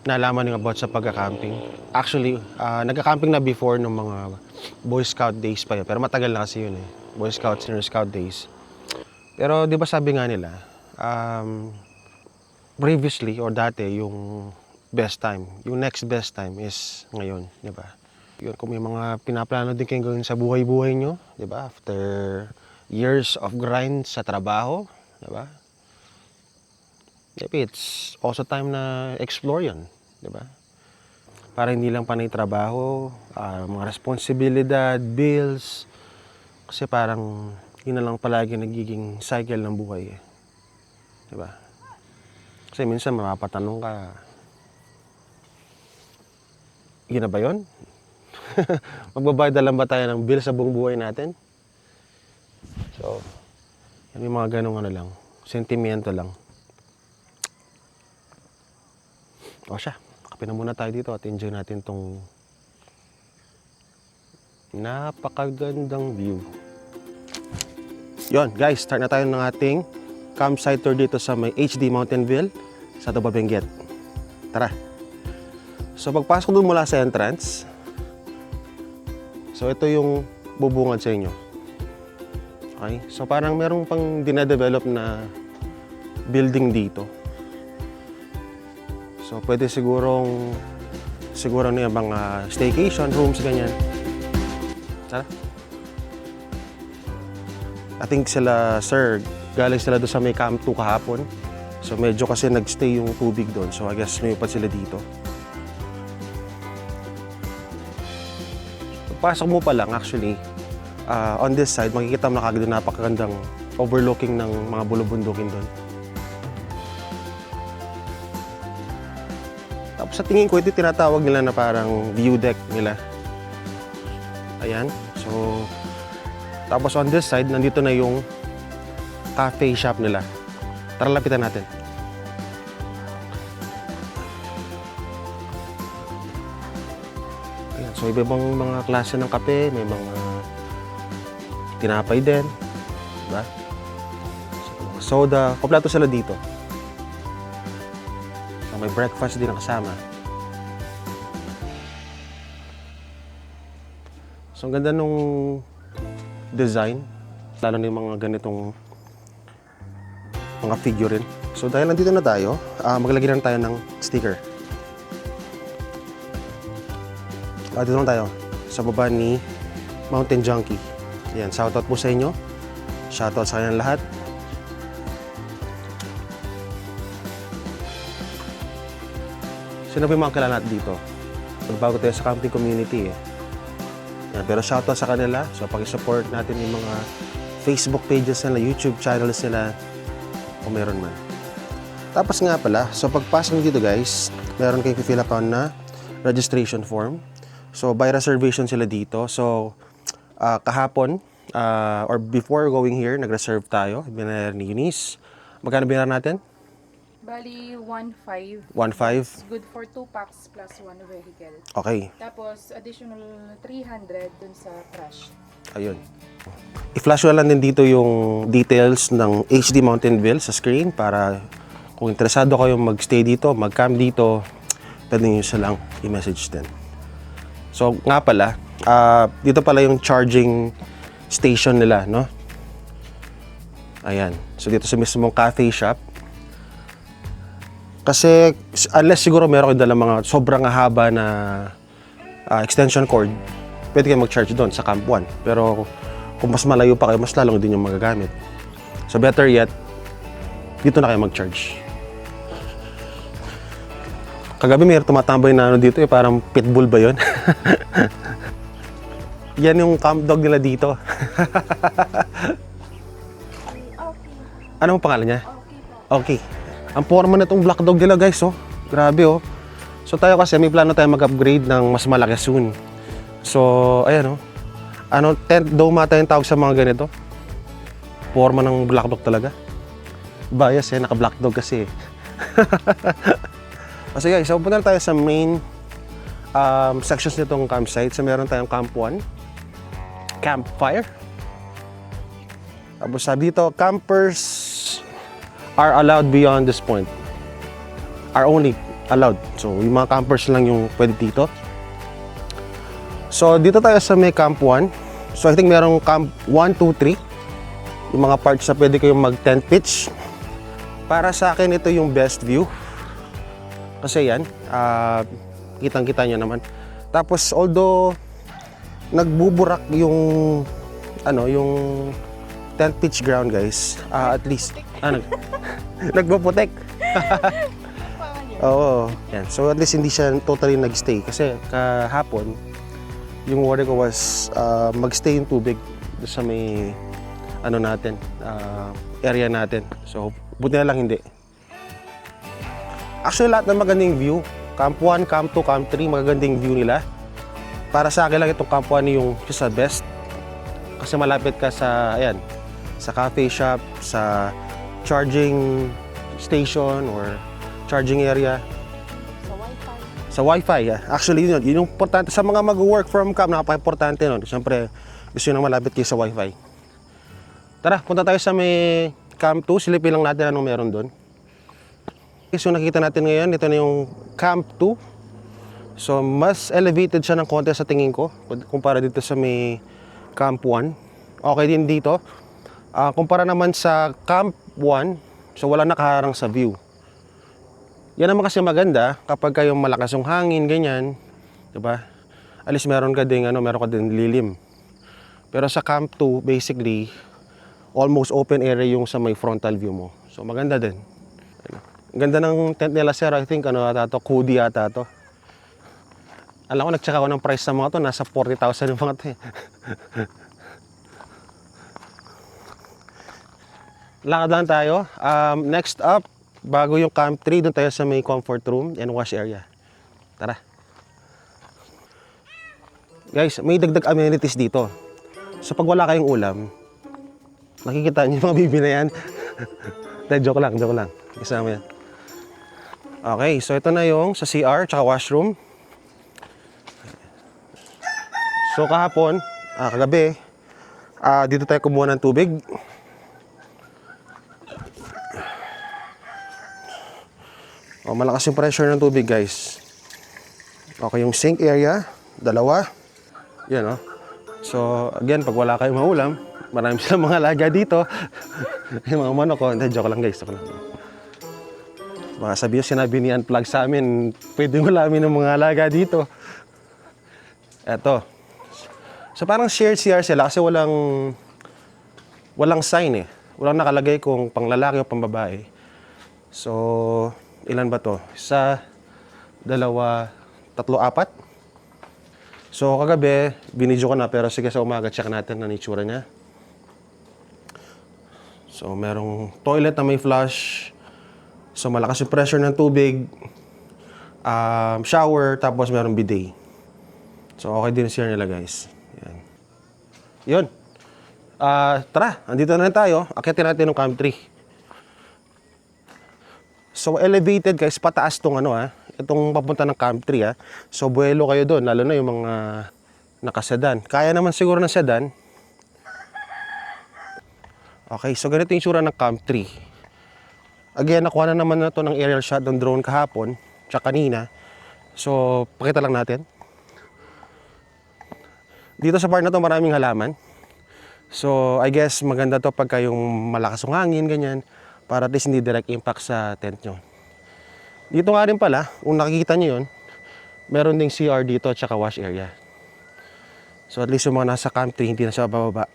nalaman yung about sa pagka-camping. Actually, nagka-camping na before ng mga Boy Scout days pa yun. Pero matagal na kasi yun eh. Boy Scout, Senior Scout days. Pero di ba sabi nga nila, previously or dati yung best time, yung next best time is ngayon, di ba? Yun, kung may mga pinaplano din kayong gawin sa buhay-buhay nyo, di ba? After years of grind sa trabaho, di ba? Maybe it's also time na explore yun, di ba? Para hindi lang panay trabaho, mga responsibilidad, bills, kasi parang yun na lang palagi nagiging cycle ng buhay, di ba? Kasi minsan mapapatanong ka, yun na ba yun? Magbabayad na lang ba tayo ng bill sa buong buhay natin? So, yan yung mga ganong ano lang, sentimiento lang. O siya, kape na muna tayo dito at enjoy natin tong napakagandang view. Yon guys, start na tayo ng ating campsite tour dito sa may HD Mountain View sa Tuba, Benguet. Tara! So pagpasok doon mula sa entrance, so ito yung bubungad sa inyo. Okay? So parang merong pang dinadevelop na building dito. So pwede siguro na yung mga staycation rooms, ganyan. Tara. I think sila, sir, galing sila doon sa may Camp 2 kahapon. So medyo kasi nagstay yung tubig doon. So I guess may upad sila dito. Pagpasok mo pa lang, actually, on this side, makikita mo na kagad yung napakagandang overlooking ng mga bulubundukin doon. Tapos sa tingin ko, ito tinatawag nila na parang view deck nila. Ayan. So, tapos on this side, nandito na yung cafe shop nila. Tara, lapitan natin. Ayan. So, iba-ibang mga klase ng kape. May mga tinapay din. Diba? So, soda. Kompleto sila dito. May breakfast din ang kasama. So, ang ganda nung design. Lalo na yung mga ganitong mga figurine. So, dahil nandito na tayo, maglagay na tayo ng sticker. Dito lang tayo sa baba ni Mountain Junkie. Ayan, shoutout po sa inyo. Shoutout sa kanyang lahat. Sino ba yung mga kilala natin dito? Bago tayo sa camping community eh. Yan, pero shoutout sa kanila. So pag-support natin yung mga Facebook pages nila, YouTube channels nila, kung meron man. Tapos nga pala, so pagpasok nyo dito guys, meron kayong fill up na registration form. So by reservation sila dito. So kahapon, or before going here, nag-reserve tayo. Binayaran ni Eunice. Magkano binayaran natin? Bali, 1.5. 1.5. Good for 2 packs plus 1 vehicle. Okay. Tapos, additional 300 dun sa crash. Ayun. I-flash ko lang din dito yung details ng HD Mountainville sa screen para kung interesado kayong mag-stay dito, mag-camp dito, pwede nyo silang i-message din. So, nga pala, dito pala yung charging station nila, no? Ayan. So, dito sa mismong cafe shop. Kasi, unless siguro meron kayo dalang mga sobrang haba na extension cord, pwede kayo mag-charge doon sa Camp 1. Pero, kung mas malayo pa kayo, mas lalong din yung magagamit. So, better yet, dito na kayo mag-charge. Kagabi may tumatambay na ano dito eh, parang pitbull ba yun? Yan yung camp dog nila dito. Ano ang pangalan niya? Okay. Ang forma na itong black dog nila guys, oh. Grabe, oh. So tayo kasi may plano tayo mag-upgrade ng mas malaki soon. So, ayan, oh. Ano, tent dome ata yung tawag sa mga ganito. Forma ng black dog talaga. Bias eh, naka-black dog kasi. Kasi guys, so punta na tayo sa main sections nitong campsite. So meron tayong Camp 1, Campfire. Tapos sabi dito, campers are allowed beyond this point. Are only allowed. So yung mga campers lang yung pwede dito. So dito tayo sa may Camp 1. So I think merong Camp 1, 2, 3. Yung mga parts na pwede kayong mag-tent pitch. Para sa akin, ito yung best view. Kasi yan, kitang-kita nyo naman. Tapos although nagbuburak yung yung tent pitch ground guys, at least nagpuputek. Oo. Yan. So at least hindi siya totally nagstay kasi kahapon yung worry ko was magstay yung tubig sa may natin, area natin. So buti na lang hindi. Actually, lahat ng magandang view. Camp 1, Camp 2, Camp 3, magagandang view nila. Para sa akin lang itong Camp 1 yung sa best. Kasi malapit ka sa, ayan, sa cafe shop, sa charging station or charging area. Sa Wi-Fi, yeah. Actually, yun yung importante. Sa mga mag-work from camp, napaka-importante nun. Siyempre, gusto nyo nang malapit kayo sa Wi-Fi. Tara, punta tayo sa may Camp 2. Silipin lang natin anong meron doon. So nakikita natin ngayon, ito na yung Camp 2. So mas elevated siya ng konti sa tingin ko kumpara dito sa may Camp 1. Okay din dito. Kumpara naman sa Camp 1, so wala nakaharang sa view. Yan naman kasi maganda kapag kayong malakas yung hangin, ganyan, 'di ba? At least meron ka ding lilim. Pero sa Camp 2, basically almost open area yung sa may frontal view mo. So maganda din. Ang ganda ng tent nila sir, I think Kudi ata to. Alam ko, nag-check ako ng price sa mga to, nasa 40,000 yung mga to eh. Lakad lang tayo. Next up, bago yung Camp 3, doon tayo sa may comfort room and wash area. Tara. Guys, may dagdag amenities dito. So pag wala kayong ulam, nakikita niyo yung mga bibi na yan. Joke lang. Kasama yan. Okay, so ito na yung sa CR tsaka washroom. So kahapon, kagabi, dito tayo kumuha ng tubig. Malakas yung pressure ng tubig guys. Okay, yung sink area, dalawa. Yan, oh. So again, pag wala kayong maulam, marami silang mga alaga dito. Yung mga manok ko. Hindi, joke lang guys, joke lang. Baka sabi yung sinabi ni Unplug sa amin, pwede ulamin ng mga alaga dito. Eto. So parang shared CR sila kasi walang sign eh. Walang nakalagay kung pang lalaki o pang babae. So, ilan ba to? Isa, dalawa, tatlo, apat. So kagabi, binidyo ko na pero sige sa umaga check natin ang itsura niya. So merong toilet na may flush. So malakas yung pressure ng tubig. Shower, tapos merong bidet. So okay din siya nila guys. Yan. Yun. Tara, andito na tayo. Akitin natin ng Camp 3. So elevated guys, pataas tong itong papunta ng Camp 3 So buwelo kayo doon, lalo na yung mga nakasedan. Kaya naman siguro ng sedan. Okay, so ganito yung tsura ng Camp 3. Again, nakuha na naman na to ng aerial shot ng drone kahapon, tsaka kanina. So pakita lang natin. Dito sa part na to maraming halaman. So I guess maganda to pagka yung malakas ang hangin, ganyan. Para at least hindi direct impact sa tent nyo. Dito nga rin pala, kung nakikita nyo yun, meron ding CR dito at saka wash area. So at least yung mga nasa Camp 3, hindi na siya bababa.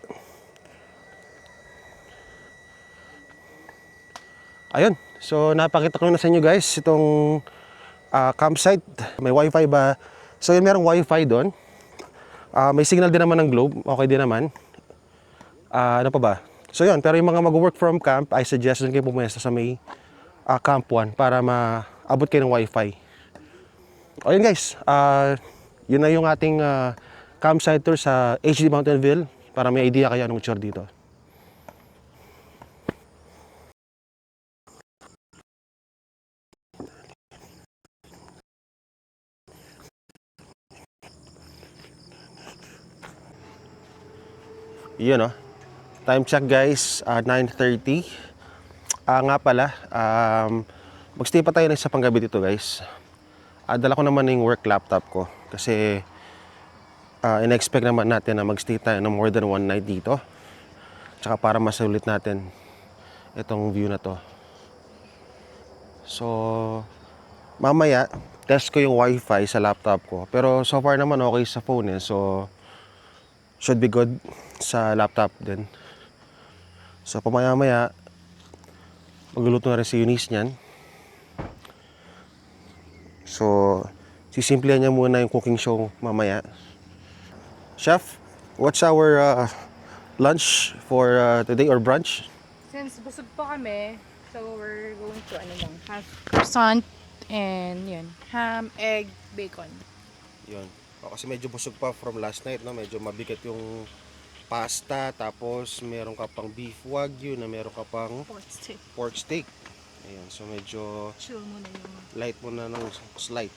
Ayun, so napakita ko na sa inyo guys, itong campsite. May wifi ba? So yun, merong wifi doon. May signal din naman ng Globe, okay din naman. Ano pa ba? So yun, pero yung mga mag-work from camp, I suggest doon kayo pumesta sa may Camp 1 para maabot kayo ng wifi. O yun guys, yun na yung ating campsite tour sa HD Mountainville para may idea kayo anong tour dito. Yun time check guys, 9:30. Nga pala, magstay pa tayo ng isa pang gabi dito guys. Dala ko naman yung work laptop ko kasi in-expect naman natin na magstay tayo ng more than one night dito. Tsaka para masulit natin itong view na to. So, mamaya, test ko yung wifi sa laptop ko. Pero so far naman okay sa phone so should be good sa laptop din. So pamaya-maya, magluluto na rin si Eunice niyan. So, sisimplihan niya muna yung cooking show mamaya. Chef, what's our lunch for today or brunch? Since busog po kami, so we're going to have croissant and yun, ham, egg, bacon. Yun. Kasi medyo busog pa from last night, no? Medyo mabigat yung pasta, tapos meron ka pang beef wagyu, na meron ka pang pork steak. Ayan, so medyo Chill muna yung light muna ng slight.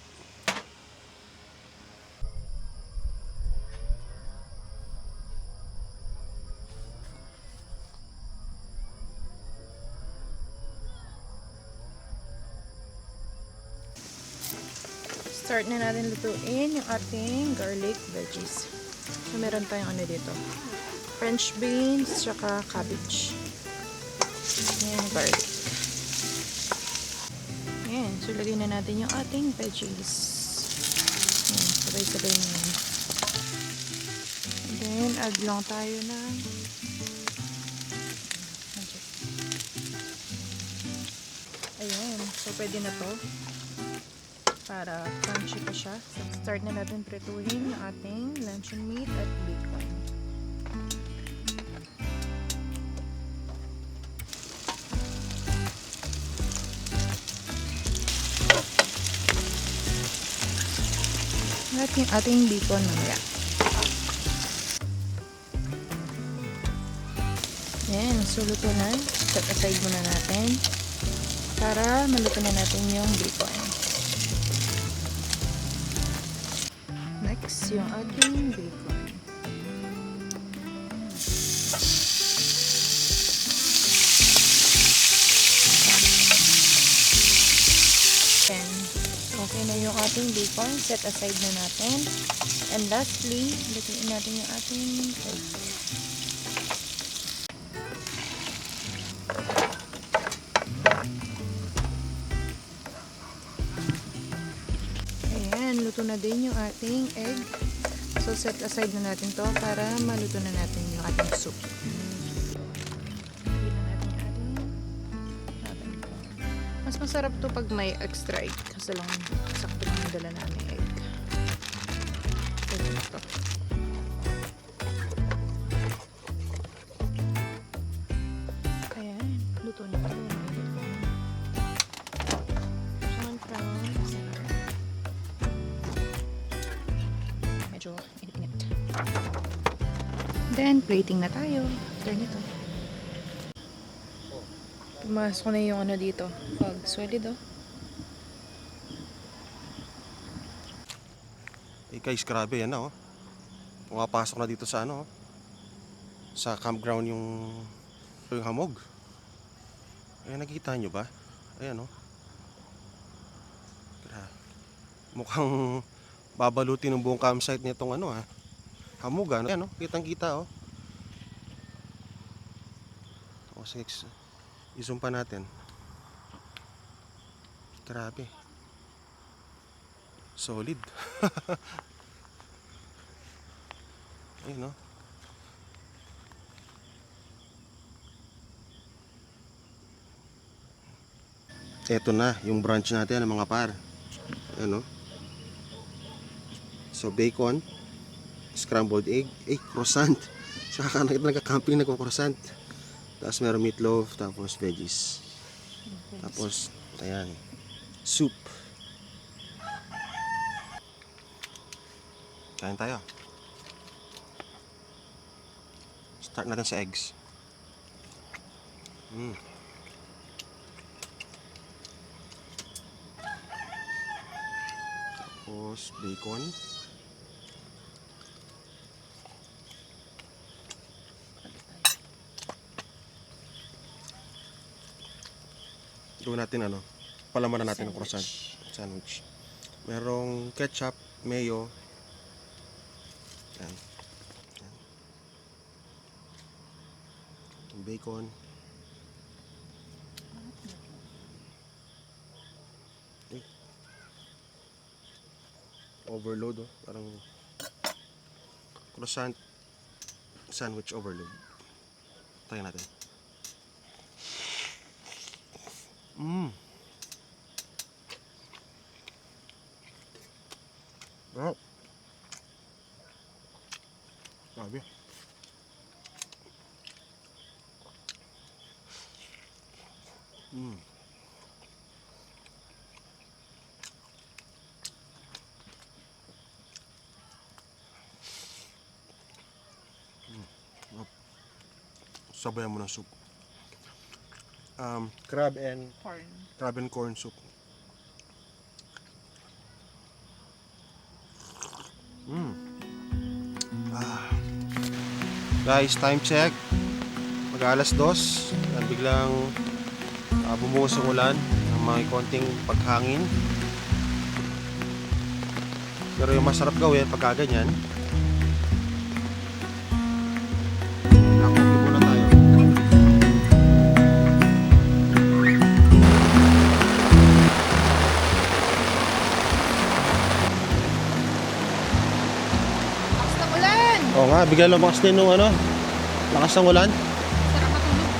start na natin lutuin yung ating garlic veggies. So meron tayong dito, French beans, tsaka cabbage. Ayan, garlic. Ayan, so lagyan na natin yung ating veggies. Ayan, sabay-sabay na yan. And then, add lang tayo ng ayan, so pwede na to para crunchy pa siya. So, start na natin prituhin yung ating luncheon meat at bacon. At yung ating bacon mamaya. Ayan, so luto na. Set aside muna natin para maluto na natin yung bacon. Next, yung ating bacon. Ayan. Okay na yung ating bacon. Set aside na natin. And lastly, lutuin natin yung ating egg. Ayan, luto na din yung ating egg. So, set aside na natin to para maluto na natin yung ating soup. Mas masarap to pag may extra egg kasi lang sakto lang yung dala namin egg. Ito na to. Kaya, luto na to. Sunflowers. Medyo init-init. Then, plating na tayo. After nito. Pumasok na yung ano dito. Pag solid, oh. Eh guys, grabe yan na oh. Pumapasok na dito sa ano oh. Sa campground yung hamog. Ayan, nakikita nyo ba? Ayan oh. Mukhang babalutin ng buong campsite nitong ano ha. Hamog ano. Ayan oh, kitang kita oh. O sige, i-zoom pa natin. Grabe. Solid. Ayun no. Eto na yung brunch natin ng mga par. Ayun no. So bacon, scrambled egg, croissant. Saka nagka-camping nagko-croissant. Tapos meron meatloaf, tapos veggies. Tapos ayan, soup. Kain tayo. Start natin sa eggs. Tapos bacon. Gawin natin ano, palamanan natin ng croissant sandwich. Merong ketchup, mayo. Yan. Yan. Yung bacon. Eh. Overload oh, parang croissant sandwich overload. Tayo natin. Oh. Grabe. Sabayan mo ng soup. Crab and corn soup. Guys, time check. Mag-alas 2. At biglang bumuhos ang ulan. May konting paghangin. Pero yung masarap gawin pagka ganyan, nakakopi muna tayo. Lakas ng ulan! Oo nga, bigla lumakas din nung ano, lakas ng ulan. Sarap matulog.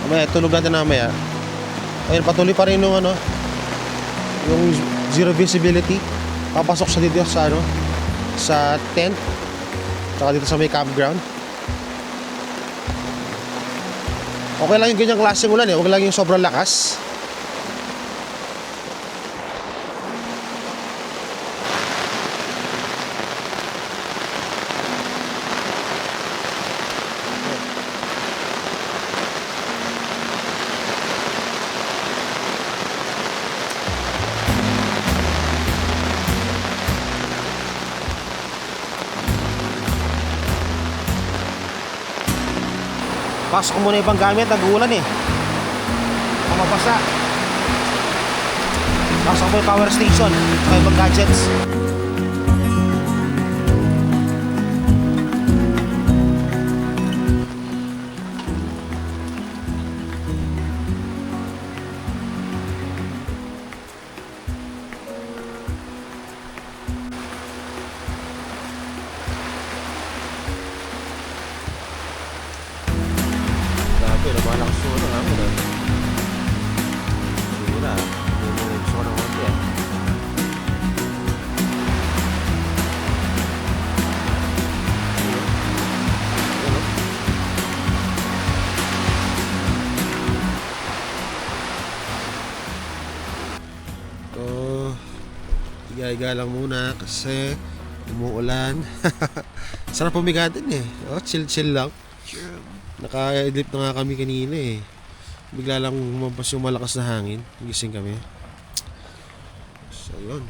Mamaya, tulog natin na mamaya. Ayun, patuloy pa rin nung ano, yung zero visibility. Papasok siya dito sa ano, sa tent. Tsaka dito sa may campground. Okay lang yung ganyang klaseng ulan eh, huwag lang yung sobrang lakas. Pasok ko muna ibang gamit, nag-uulan eh. Mabasa. Pasok ko yung power station, may ibang gadgets. Grabe, lumalakas yung ano namin eh. Sigura, gusto ko ng konti eh. Higa-higa lang muna kasi umuulan. Sarap pumiga din eh. Oh, chill lang. Naka-idlip na nga kami kanina eh. Bigla lang lumabas yung malakas na hangin. Gising kami. So, yun.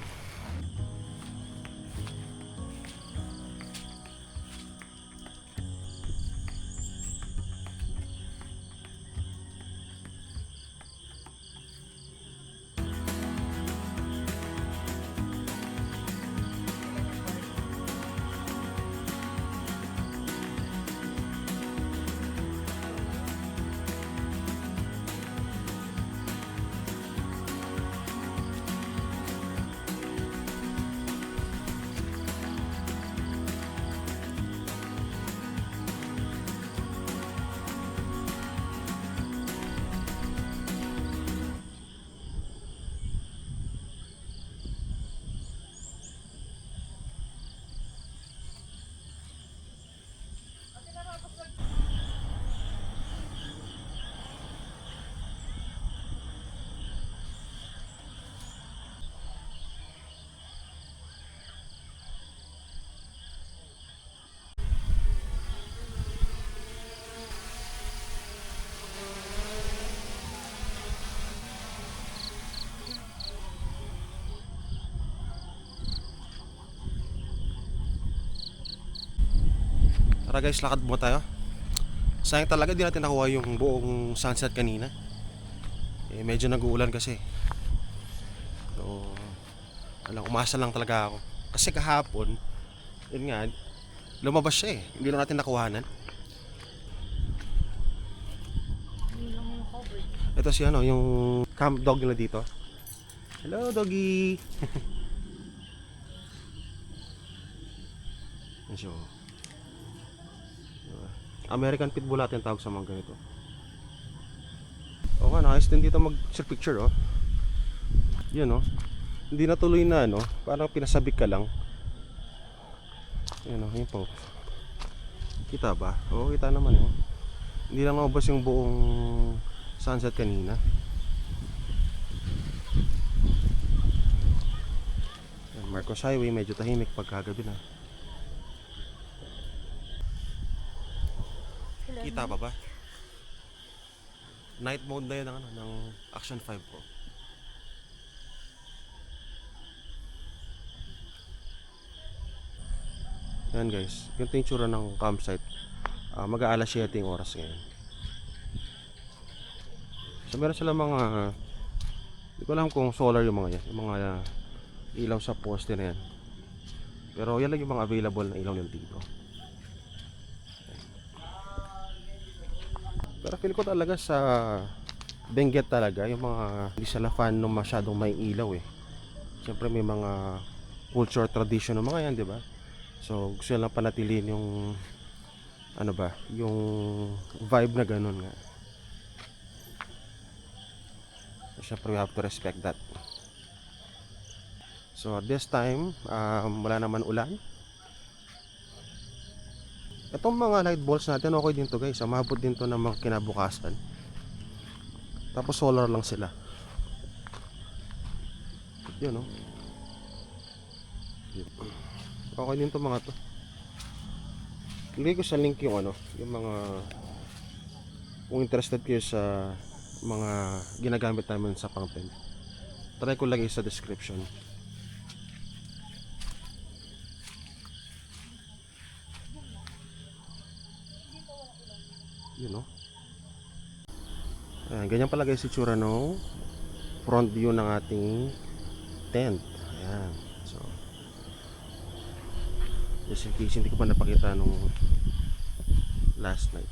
Tara guys, lakad muna tayo. Sayang talaga di natin nakuha yung buong sunset kanina. Eh, medyo nag-uulan kasi. So, umasa lang talaga ako. Kasi kahapon, yun nga, lumabas siya eh. Hindi lang natin nakuhanan. Ito si ano, yung camp dog nila dito. Hello doggy! So, American Pitbull natin tawag sa mga ganito. O nga, nice din dito mag-picture oh. Yun oh. Hindi natuloy na ano, parang pinasabik ka lang. Yun oh, yun po. Kita ba? Oo, kita naman oh. Hindi lang naubos yung buong sunset kanina. Marcos Highway, medyo tahimik pagkagabi na. Kita pa ba? Night mode na yun ng, ng Action 5 Pro. Yan guys, ganito yung tsura ng campsite. Mag-aalas 7 yung oras ngayon. So meron sila mga, hindi ko alam kung solar yung mga yan, yung mga ilaw sa poste na yan. Pero yan lang yung mga available na ilaw nila dito. Pero feel ko talaga sa Benguet talaga, yung mga hindi sila fan ng masyadong may ilaw eh. Siyempre may mga culture, tradition ng mga yan, di ba? So gusto lang panatilin yung ano ba, yung vibe na ganun nga. So, siyempre we have to respect that. So this time, wala naman ulan. Itong mga light bulbs natin, okay din to guys. Umabot din to ng mga kinabukasan. Tapos solar lang sila. Yun oh. Okay din to mga to. Ilagay ko sa link yung ano, yung mga, kung interested kayo sa mga ginagamit namin sa pang-tent. Try ko lagay sa description. Yun know? Ayan, ganyan pala guys itsura no front view ng ating tent. Ayan. So just in case hindi ko pa napakita nung last night.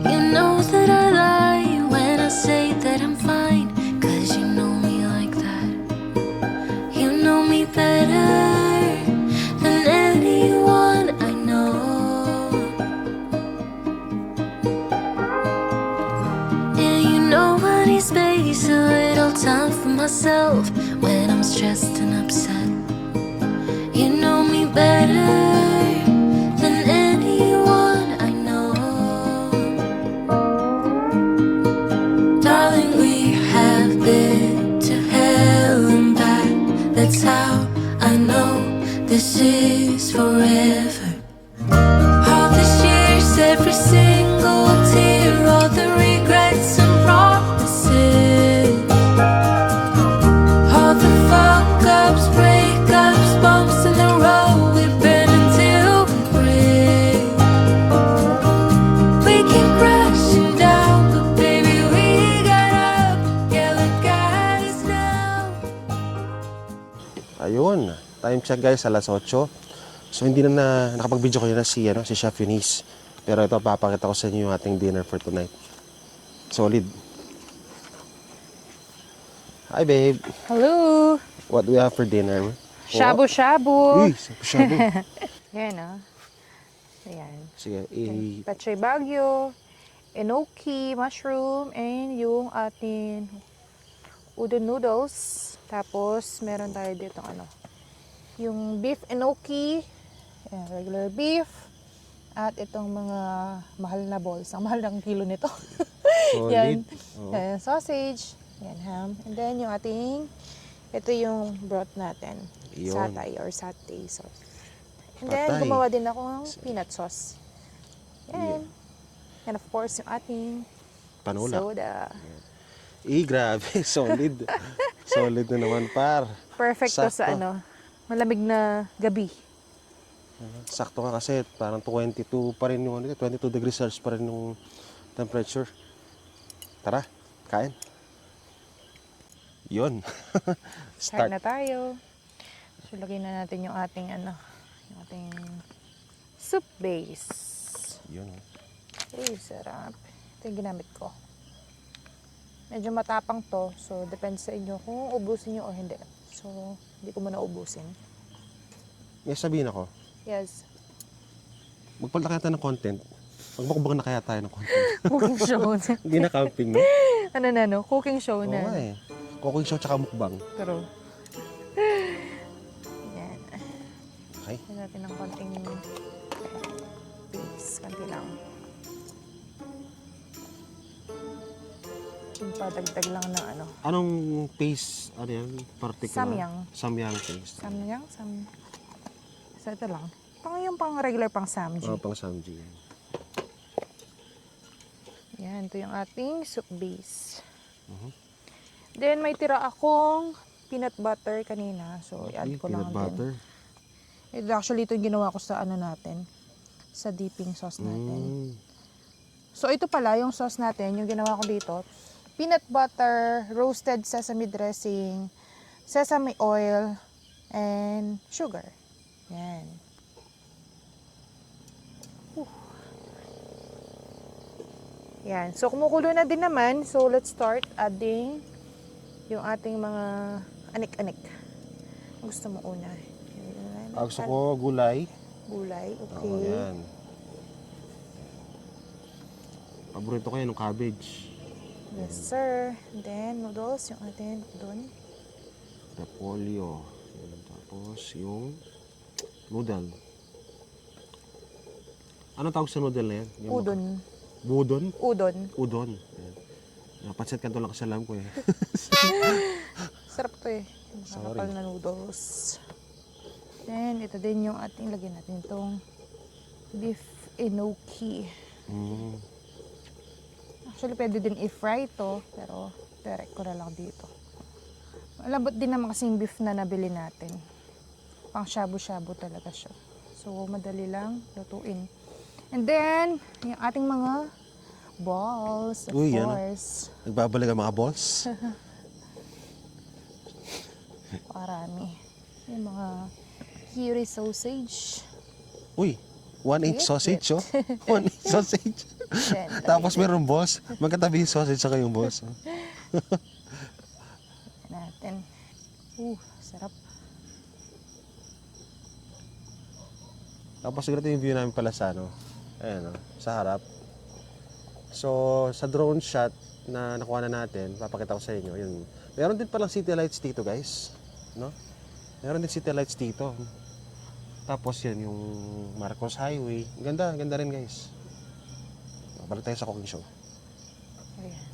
You know that I lie when I say that I'm fine, 'cause you know me like that. You know me better than anyone I know. Yeah, you know I need space, a little time for myself when I'm stressed and upset. You know me better than anyone I know. Darling, we days forever. All the years, every single tear, all the regrets and promises, all the fuck ups, breakups, bumps in the road. We've been until we break. We keep crashing down, but baby we got up. Yeah, look at us now. Ayun, time check guys, alas 8. So hindi na nakapag-video kayo na si Chef Eunice. Pero ito, papakita ko sa inyo yung ating dinner for tonight. Solid. Hi babe, Hello! what do we have for dinner? Shabu-shabu! Uy, shabu. Yan, ah. Ayan. Sige, Pechay Baguio, enoki, mushroom, and yung ating udon noodles. Tapos, meron tayo dito yung beef enoki, regular beef, at itong mga mahal na balls. Ang mahal ng kilo nito. Yan. Oo. Yan, sausage, yan, ham. And then, yung ating, ito yung broth natin. Yun. Satay or satay sauce. And then, Patay. gumawa din ako ng peanut sauce. Yan. And of course, yung ating Panula. soda. Grabe, solid. Solid na naman par. Perfect to sa Sakto. malamig na gabi. Sakto nga kasi parang 22 pa rin yung 22 degrees Celsius pa rin yung temperature. Tara, kain. Yun. Start Start. na tayo. So, lagyan na natin yung ating yung ating soup base. Yun. Uy, sarap. Ito yung ginamit ko. Medyo matapang to, so depende sa inyo kung ubusin nyo o hindi. So, hindi ko muna ubusin. May sabihin ako, Yes. magpalta kaya tayo ng content. Magmukbang na kaya tayo ng content. Cooking show. Hindi na camping, no? ano? Cooking show Oo na. nga eh. Cooking show tsaka mukbang. Pero, yan. Okay. Lagyan natin ng konting base. Konti lang. Yung padagdag lang ng Anong paste, yan? Particular? Samyang. Samyang paste. Samyang. So, ito lang. Yung pang regular pang samji. Oo, pang samji. Yan, ito yung ating soup base. Then, may tira akong peanut butter kanina. So, i-add ko lang Peanut butter. din. Actually, ito yung ginawa ko sa natin. Sa dipping sauce natin. So, ito pala, yung sauce natin, yung ginawa ko dito. Peanut butter, roasted sesame dressing, sesame oil, and sugar. Yan. Yan. So, kumukulo na din naman. So, let's start adding yung ating mga anik-anik. Gusto mo una? Gusto ko gulay. Gulay, okay. Oo, yan. Paborito ko yan, yung cabbage. Yes, sir. And then, noodles, yung atin doon. Repolyo. Yan. Tapos yung noodle. Ano tawag sa noodle na yan? Yung Udon. Budon? Udon. Udon. Yan. Napansin ka doon lang kasi alam ko eh. Sarap to eh. Nakakapal na noodles. Then, ito din yung ating, lagyan natin itong beef enoki. Actually, pwede din i-fry to, pero direct ko na lang dito. Malambot din naman kasi yung beef na nabili natin. Pang shabu-shabu talaga siya. So, madali lang lutuin. And then, yung ating mga balls, of Uy, yan. course. Nagbabalik ang mga balls. Parami. Yung mga kiri sausage. Uy, 1-inch sausage, oh. 1-inch sausage. Then, Tapos meron balls. Magkatabi yung sausage saka yung balls. Oh. natin. Sarap. Tapos ganito yung view namin pala sa ayan, oh, sa harap. So, sa drone shot na nakuha na natin, papakita ko sa inyo. Yun. Meron din palang city lights dito, guys. No? Meron din city lights dito. Tapos yan, yung Marcos Highway. Ganda, ganda rin, guys. Balik tayo sa cooking show. Ayan.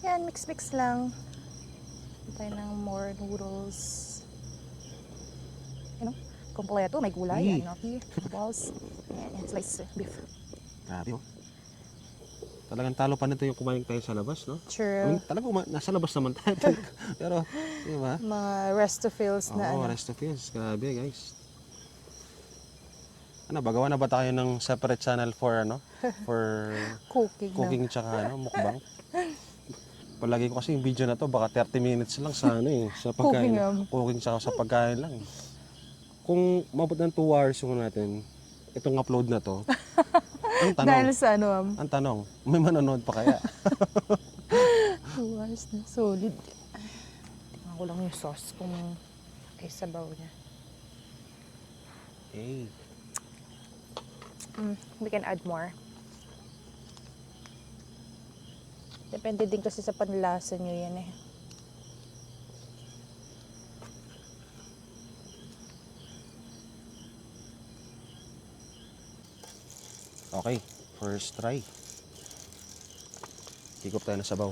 Yan, mix-mix lang. Tayo ng more noodles. Kompleto, may gulay, Mm. gnocchi, balls, and sliced beef. Grabe oh. Talagang talo pa nito yung kumain tayo sa labas, no? I True. mean, talagang nasa labas naman tayo. Pero, di ba? Mga restofils na Oo, ano. rest of years. Grabe, guys. Ano, bagawa na ba tayo ng separate channel for ano? For Cooking, cooking tsaka ano, mukbang? Palagi ko kasi yung video na to, baka 30 minutes lang sa ano eh, sa pagkain. Cooking tsaka sa pagkain lang. Kung mabot ng 2 hours yung natin, itong upload na to, ang tanong, Dahil sa ano, ang tanong, may manonood pa kaya? 2 hours na solid. Tingnan ko lang yung sauce kung ay sabaw niya. Eh, We can add more. Depende din kasi sa panlasa nyo yan eh. okay, first try. Higop tayo ng sabaw.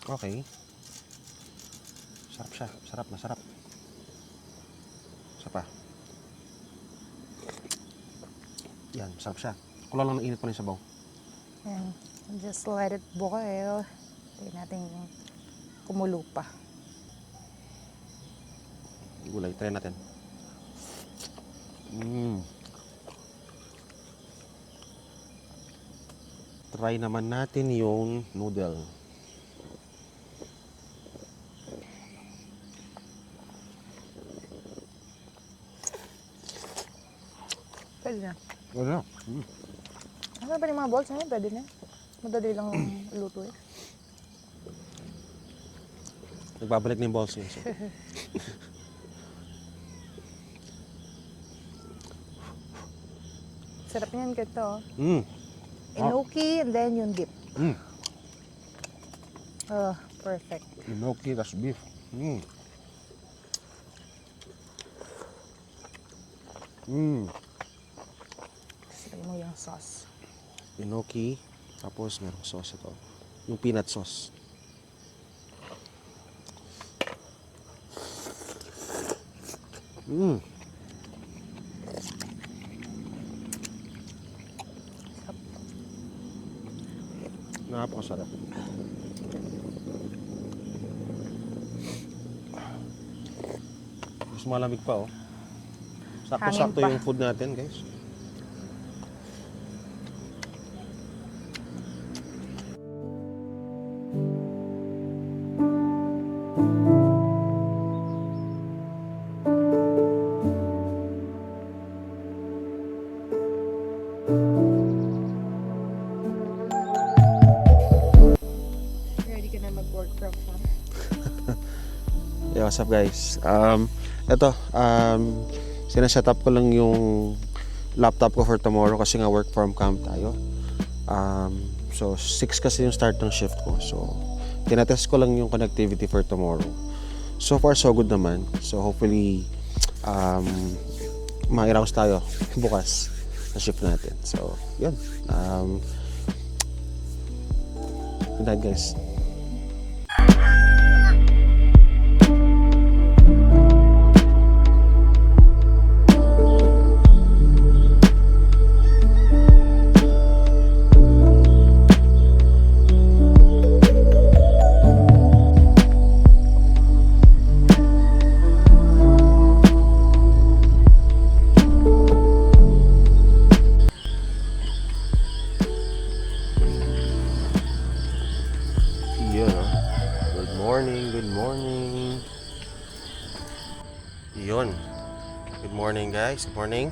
Okay. Sarap siya. Sarap, masarap. Isa pa. Yan, masarap siya. Kulang lang ng init pa rin sabaw. Yan. Just let it boil. Tingnan natin yung kumulo pa. Gulay, try natin. Try naman natin yung noodle. Pwede na. Wala. Ano pa yung mga balls na yun? Pwede na. Madali lang luto eh. Nagbabalik na yung balls niya. So. Sarap niyan kito. Mm. Enoki and then yung dip. Mm. Oh, perfect. Enoki, tas beef. Mm. Mm. Sige mo yung sauce. Enoki, tapos merong sauce ito. Yung peanut sauce. Mm. Napakasarap. Mas malamig pa oh. Sakto-sakto Hangin pa. yung food natin, guys. Ready ka na mag-work from home? Yeah, what's up guys? Ito, sinaset up ko lang yung laptop ko for tomorrow kasi nga work from camp tayo. So 6 kasi yung start ng shift ko. So tinatest ko lang yung connectivity for tomorrow. So far so good naman. So hopefully ma-rouse tayo bukas sa shift natin. So yun. Good night guys. Yun, oh. Good morning, good morning. Yun. Good morning guys, good morning.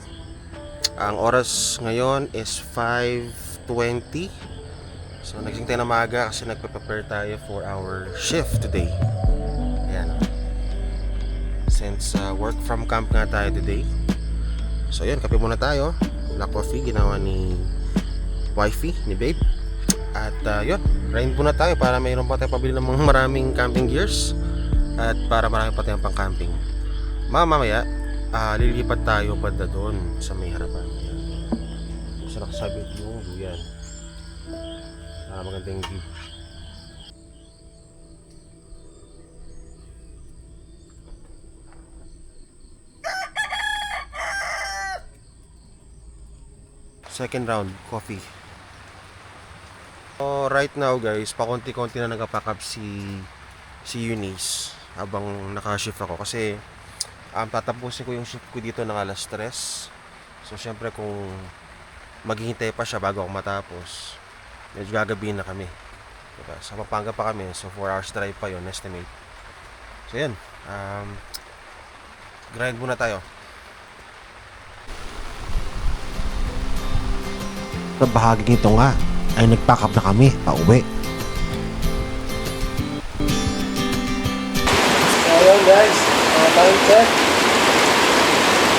Ang oras ngayon is 5:20. So nagising tayo na maaga kasi nagpe-prepare tayo for our shift today. Ayan. Since work from camp nga tayo today. So yun, kape muna tayo. Black coffee, ginawa ni wifey, ni babe. At yun, grind muna tayo para mayroon pa tayo pabili ng mga maraming camping gears. At para marami pa tayong pang camping. Mamaya, lilipat tayo banda doon sa may harapan. Ayan. Gusto nakasabi yung yan. Para magandang view. Second round, coffee. So, right now guys, pakonti-konti na nag-pack up si Eunice habang naka-shift ako kasi tatapusin ko yung shift ko dito ng alas 3. So syempre kung maghihintay pa siya bago ako matapos, medyo gagabihin na kami. Diba? Sa Pampanga pa kami, so 4 hours drive pa yon estimate. So yan, grind muna tayo. Sa bahagi nito nga ay nag-pack up na kami pauwi. So ayun guys, time check.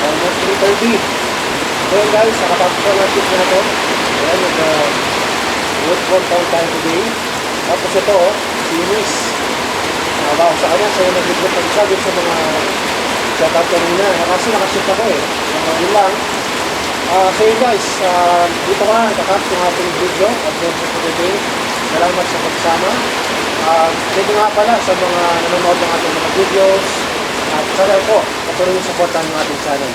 Almost 3:30. So yun guys, nakatapos ko na shift natin. Ayan, work from home tayo today. Tapos ito, si Eunice. Nakabawag sa kanya, so nag-report ng sabi sa mga shoutout kanina. Kasi nakashift ako eh. Yun lang. So yun guys, dito ka, nakatapos yung ating video. Adventure for the day. Salamat sa pagsama. Dito nga pala sa mga nanonood ng ating mga videos. At sana po, patuloy yung supportan ng ating channel.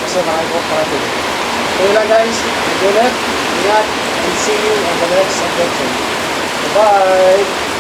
Kasi makakain ko parating. So yun lang guys, ulit, ingat, and see you on the next adventure. Bye!